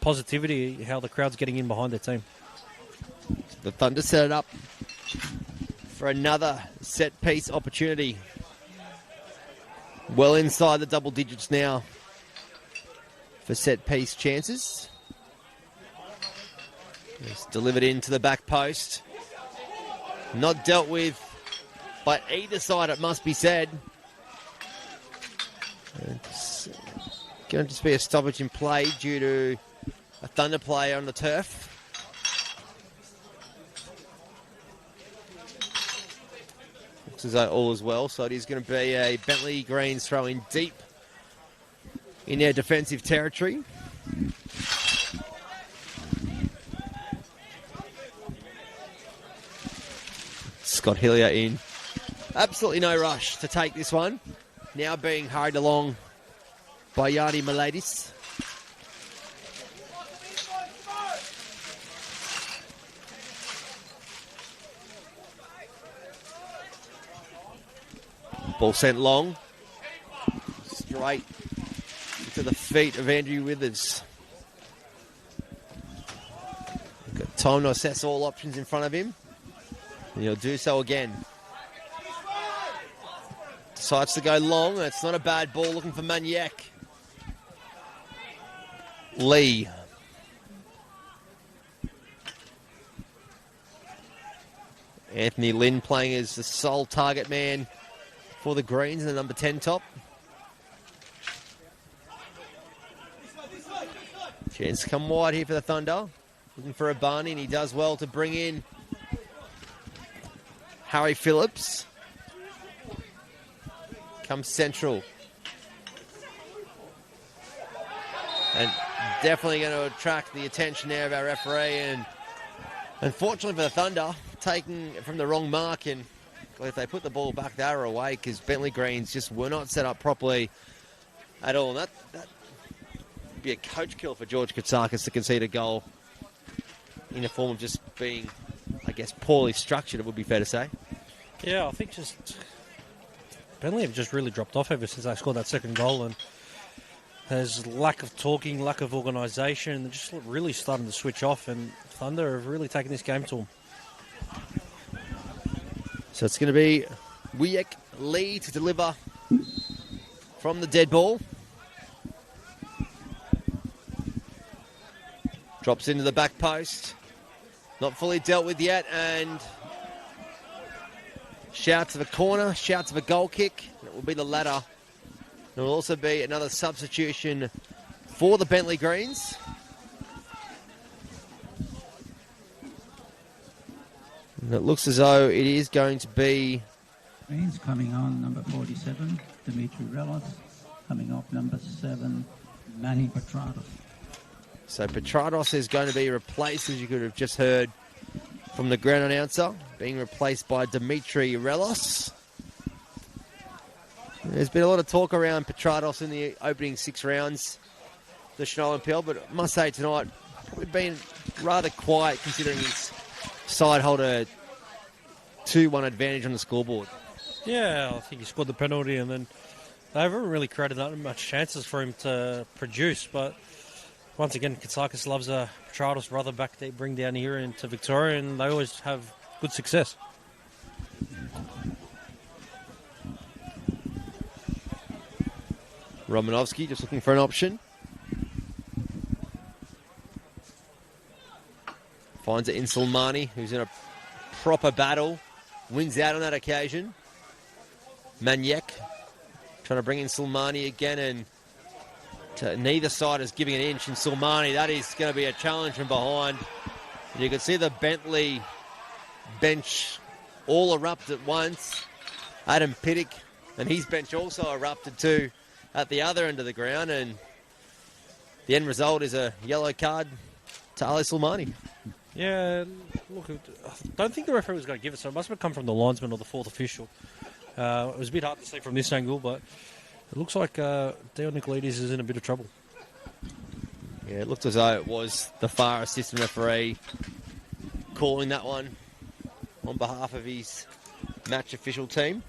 positivity, how the crowd's getting in behind their team. The Thunder set it up for another set-piece opportunity. Well inside the double digits now for set-piece chances. It's delivered into the back post. Not dealt with by either side, it must be said. It's going to just be a stoppage in play due to a Thunder player on the turf. Looks as though all is well, so it is going to be a Bentleigh Greens throw in deep in their defensive territory. Scott Hillier in. Absolutely no rush to take this one. Now being hurried along by Yanni Miladis. Ball sent long. Straight to the feet of Andrew Withers. Got time to assess all options in front of him. And he'll do so again. Decides to go long. It's not a bad ball, looking for Maniac. Lee. Anthony Lynn playing as the sole target man for the Greens in the number 10 top. Chance to come wide here for the Thunder. Looking for a Barney, and he does well to bring in Harry Phillips. Comes central. And definitely going to attract the attention there of our referee. And unfortunately for the Thunder, taking it from the wrong mark, and if they put the ball back, they were away because Bentleigh Greens just were not set up properly at all. And that would be a coach kill for George Katsakis to concede a goal in the form of just being, I guess, poorly structured, it would be fair to say. Yeah, I think just Bentleigh have just really dropped off ever since they scored that second goal, and there's lack of talking, lack of organisation. They're just really starting to switch off, and Thunder have really taken this game to them. So it's going to be Wiek Lee to deliver from the dead ball. Drops into the back post. Not fully dealt with yet, and shouts of a corner, shouts of a goal kick. It will be the latter. There will also be another substitution for the Bentleigh Greens. And it looks as though it is going to be... Greens coming on, number 47, Dimitri Relos. Coming off, number 7, Manny Petratos. So Petratos is going to be replaced, as you could have just heard from the ground announcer, being replaced by Dimitri Relos. There's been a lot of talk around Petratos in the opening 6 rounds, the Senol NPL, but I must say tonight, probably been rather quiet considering his side hold a 2-1 advantage on the scoreboard. Yeah, I think he scored the penalty, and then they haven't really created that much chances for him to produce, but once again, Katsakis loves a Petratos brother back they bring down here into Victoria, and they always have good success. Romanovsky just looking for an option. Finds it in Sulmani, who's in a proper battle. Wins out on that occasion. Maniek trying to bring in Sulmani again, and neither side is giving an inch. And Sulmani, that is going to be a challenge from behind. And you can see the Bentleigh bench all erupt at once. Adam Pittick and his bench also erupted too at the other end of the ground. And the end result is a yellow card to Ali Sulmani. Yeah, look, I don't think the referee was going to give it, so it must have come from the linesman or the fourth official. It was a bit hard to see from this angle, but it looks like Deo Nicolaides is in a bit of trouble. Yeah, it looked as though it was the far assistant referee calling that one on behalf of his match official team.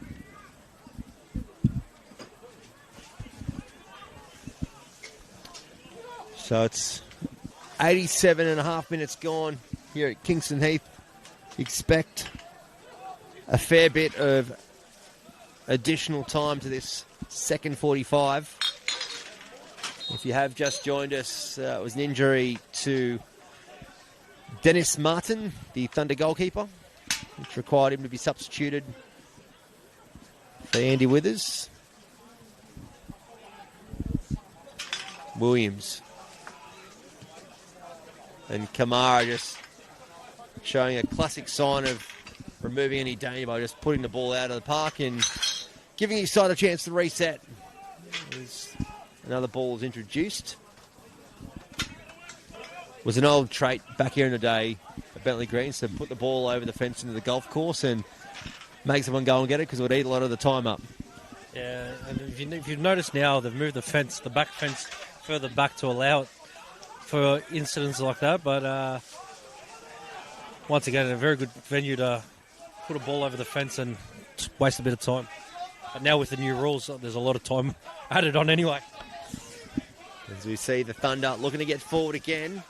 So it's 87.5 minutes gone here at Kingston Heath. Expect a fair bit of additional time to this second 45. If you have just joined us, it was an injury to Dennis Martin, the Thunder goalkeeper, which required him to be substituted for Andy Withers. Williams and Kamara just showing a classic sign of removing any danger by just putting the ball out of the park and giving his side a chance to reset. As another ball is introduced. It was an old trait back here in the day at Bentleigh Greens to put the ball over the fence into the golf course and make someone go and get it because it would eat a lot of the time up. Yeah, and if you've noticed now, they've moved the fence, the back fence, further back to allow it for incidents like that. But once again, a very good venue to put a ball over the fence and waste a bit of time. But now with the new rules, there's a lot of time added on anyway. As we see the Thunder looking to get forward again.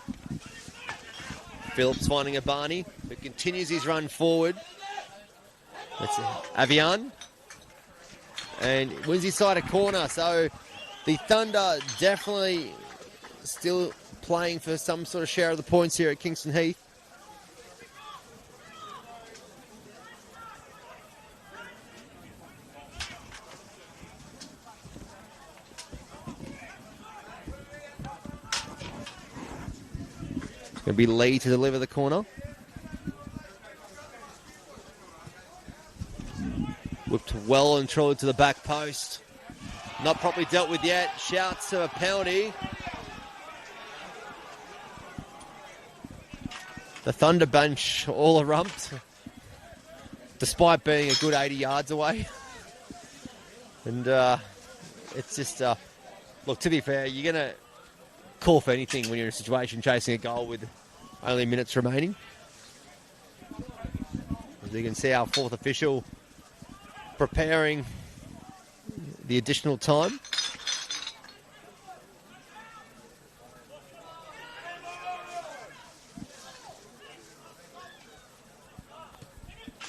Phillips finding a Barney, but continues his run forward. That's Avian. And wins his side a corner. So the Thunder definitely still playing for some sort of share of the points here at Kingston Heath. Going to be Lee to deliver the corner. Whipped well and truly to the back post. Not properly dealt with yet. Shouts to a penalty. The Thunder bench all erumped, despite being a good 80 yards away. And it's just, look, to be fair, you're going to call for anything when you're in a situation chasing a goal with only minutes remaining. As you can see, our fourth official preparing the additional time.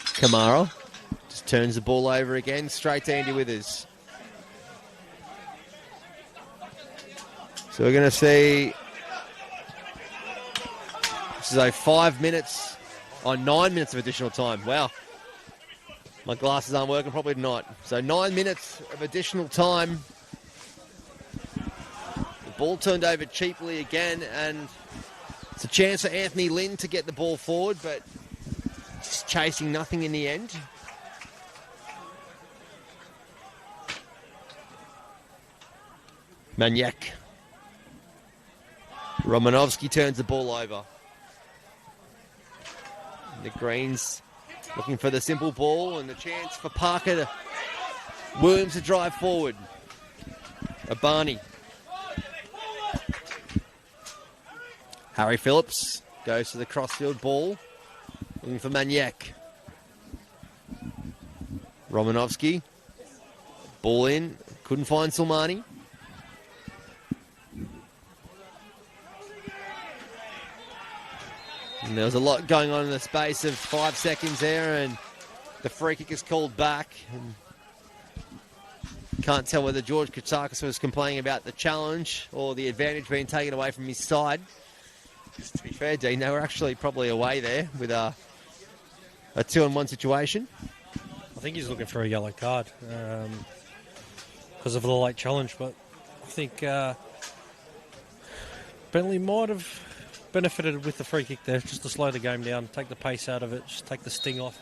Kamara just turns the ball over again, straight to Andy Withers. So we're going to see, this is a 5 minutes, 9 minutes of additional time. Wow. My glasses aren't working properly tonight. So 9 minutes of additional time. The ball turned over cheaply again, and it's a chance for Anthony Lynn to get the ball forward, but just chasing nothing in the end. Maniac. Romanovsky turns the ball over. The Greens looking for the simple ball and the chance for Parker to Williams to drive forward. Abani. Harry Phillips goes to the crossfield ball. Looking for Maniac. Romanovsky. Ball in. Couldn't find Silmani. And there was a lot going on in the space of 5 seconds there, and the free kick is called back. And can't tell whether George Katsakis was complaining about the challenge or the advantage being taken away from his side. To be fair, Dean, they were actually probably away there with a 2-on-1 situation. I think he's looking for a yellow card because of the late challenge, but I think Bentleigh might have benefited with the free kick there, just to slow the game down, take the pace out of it, just take the sting off.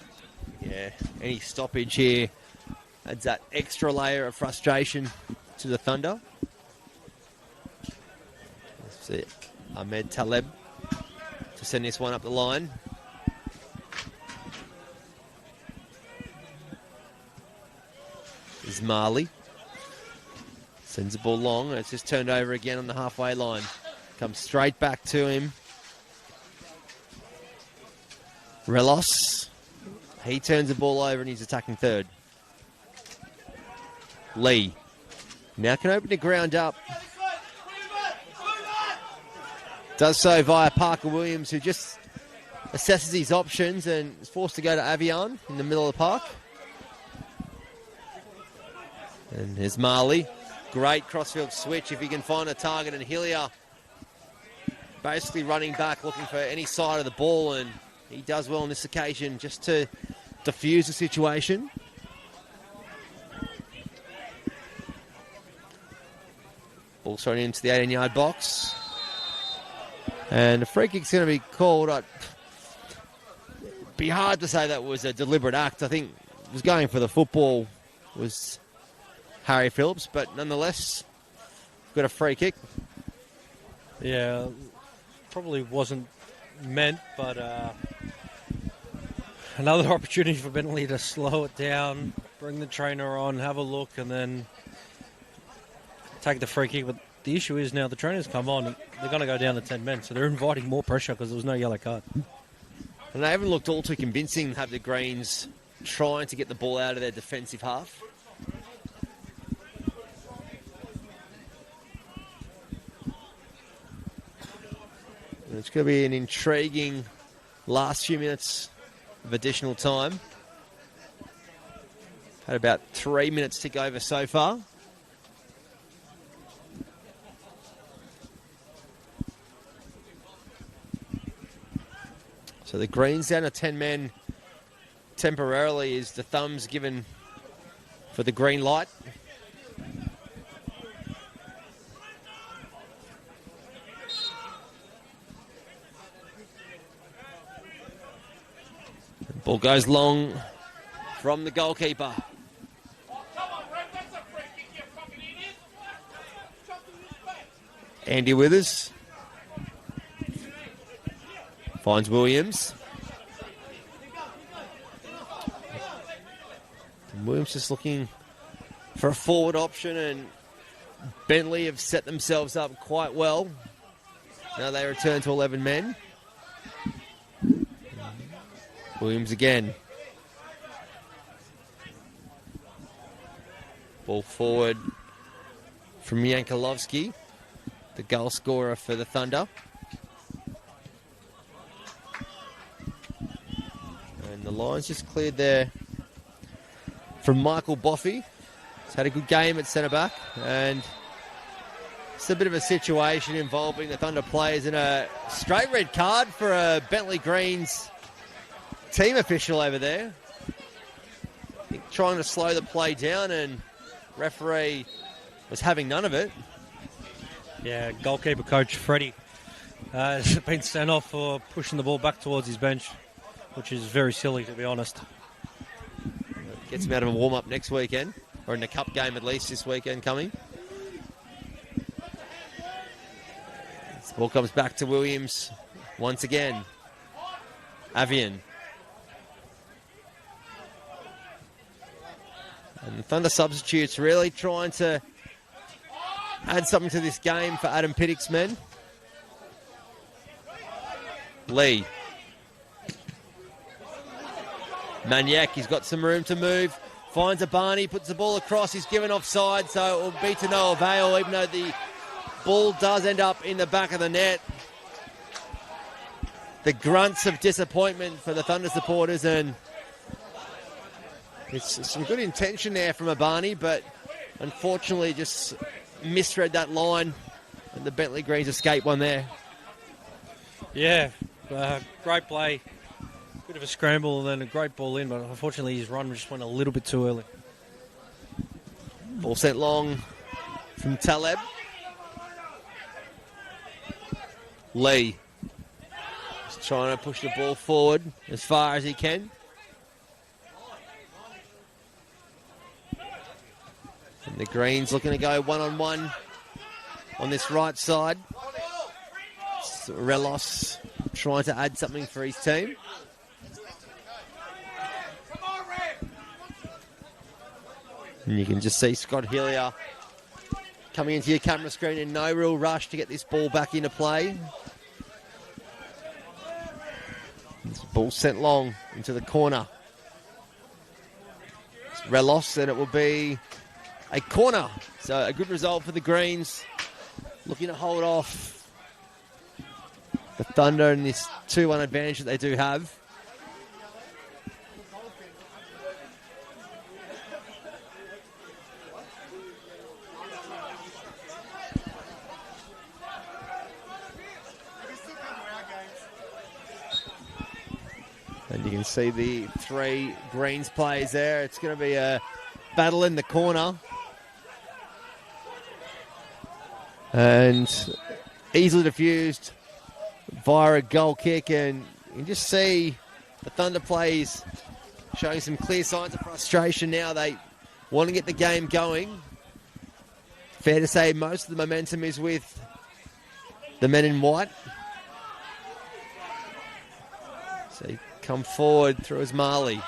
Yeah, any stoppage here adds that extra layer of frustration to the Thunder. Let's see, Ahmed Taleb to send this one up the line. Ismaili sends the ball long, and it's just turned over again on the halfway line. Comes straight back to him. Relos. He turns the ball over and he's attacking third. Lee. Now can open the ground up. Does so via Parker Williams, who just assesses his options and is forced to go to Avian in the middle of the park. And here's Marley. Great crossfield switch if he can find a target, and Hillier basically running back looking for any side of the ball, and he does well on this occasion just to diffuse the situation. Ball thrown into the 18-yard box. And the free kick's going to be called. It'd be hard to say that was a deliberate act. I think it was going for the football was Harry Phillips, but nonetheless, got a free kick. Yeah, probably wasn't meant, but another opportunity for Bentleigh to slow it down, bring the trainer on, have a look, and then take the free kick. But the issue is now the trainers come on, they're going to go down to 10 men, so they're inviting more pressure because there was no yellow card. And they haven't looked all too convincing, have the Greens trying to get the ball out of their defensive half. And it's going to be an intriguing last few minutes of additional time. Had about 3 minutes tick over so far. So the Greens down to 10 men temporarily is the thumbs given for the green light. Ball goes long from the goalkeeper. Andy Withers finds Williams. And Williams just looking for a forward option, and Bentleigh have set themselves up quite well. Now they return to 11 men. Williams again. Ball forward from Yankolovsky, the goal scorer for the Thunder. And the line's just cleared there from Michael Boffey. He's had a good game at centre-back, and it's a bit of a situation involving the Thunder players and a straight red card for a Bentleigh Greens team official over there. I think trying to slow the play down, and referee was having none of it. Yeah, goalkeeper coach Freddie has been sent off for pushing the ball back towards his bench, which is very silly, to be honest. Gets him out of a warm-up next weekend, or in the cup game at least this weekend coming. This ball comes back to Williams once again. Avian. And the Thunder substitutes really trying to add something to this game for Adam Piddick's men. Lee. Maniac, he's got some room to move. Finds a Barney, puts the ball across. He's given offside, so it will be to no avail, even though the ball does end up in the back of the net. The grunts of disappointment for the Thunder supporters, and it's some good intention there from Abani, but unfortunately just misread that line, and the Bentleigh Greens escape one there. Yeah, great play. Bit of a scramble and then a great ball in, but unfortunately his run just went a little bit too early. Ball sent long from Taleb. Lee is trying to push the ball forward as far as he can. And the Greens looking to go one-on-one on this right side. Relos trying to add something for his team. And you can just see Scott Hillier coming into your camera screen in no real rush to get this ball back into play. This ball sent long into the corner. It's Relos, and it will be a corner. So a good result for the Greens. Looking to hold off the Thunder in this 2-1 advantage that they do have. And you can see the three Greens players there. It's going to be a battle in the corner. And easily diffused via a goal kick. And you can just see the Thunder players showing some clear signs of frustration now. They want to get the game going. Fair to say most of the momentum is with the men in white. So he come forward through Ismaili.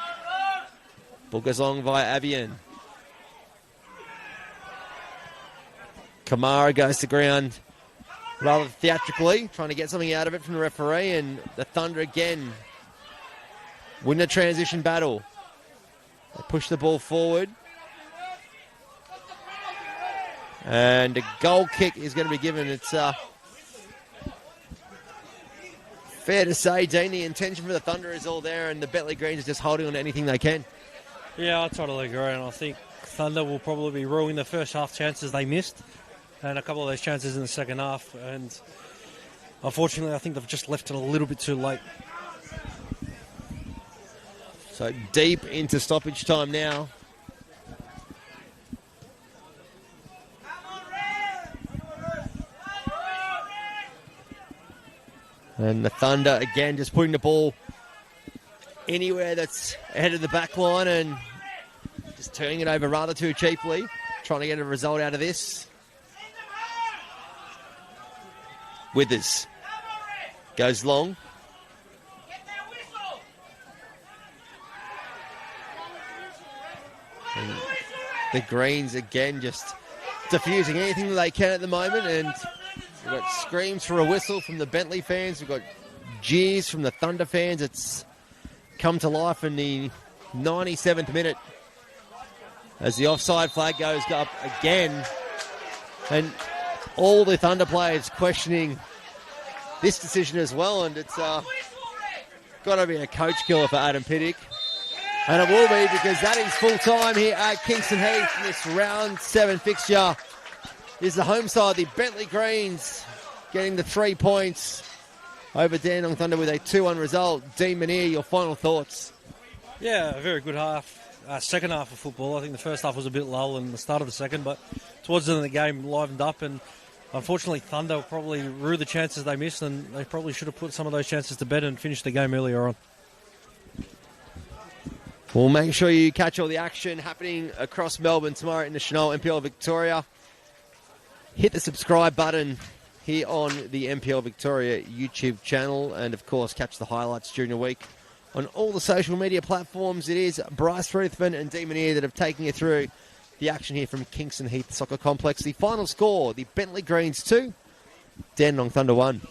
Ball goes long via Avian. Kamara goes to ground rather theatrically, trying to get something out of it from the referee, and the Thunder again win the transition battle. They push the ball forward. And a goal kick is going to be given. It's fair to say, Dean, the intention for the Thunder is all there, and the Bentleigh Greens is just holding on to anything they can. Yeah, I totally agree, and I think Thunder will probably be ruining the first half chances they missed, and a couple of those chances in the second half, and unfortunately I think they've just left it a little bit too late. So deep into stoppage time now. And the Thunder again just putting the ball anywhere that's ahead of the back line and just turning it over rather too cheaply. Trying to get a result out of this. Withers goes long. And the Greens again just diffusing anything that they can at the moment, and we've got screams for a whistle from the Bentleigh fans. We've got jeers from the Thunder fans. It's come to life in the 97th minute as the offside flag goes up again, and all the Thunder players questioning this decision as well, and it's got to be a coach killer for Adam Pittick. And it will be, because that is full time here at Kingston Heath in this round 7 fixture. Is the home side, the Bentleigh Greens, getting the 3 points over Dandenong Thunder with a 2-1 result. Dean Manier, your final thoughts? Yeah, a very good half. Second half of football. I think the first half was a bit lull and the start of the second, but towards the end of the game livened up, and unfortunately Thunder probably rue the chances they missed, and they probably should have put some of those chances to bed and finished the game earlier on. Well, make sure you catch all the action happening across Melbourne tomorrow in the Senol NPL Victoria. Hit the subscribe button here on the NPL Victoria YouTube channel, and of course catch the highlights during the week on all the social media platforms. It is Bryce Ruthven and Dean Manier that have taken you through the action here from Kingston Heath Soccer Complex. The final score, the Bentleigh Greens 2, Dandenong Thunder 1.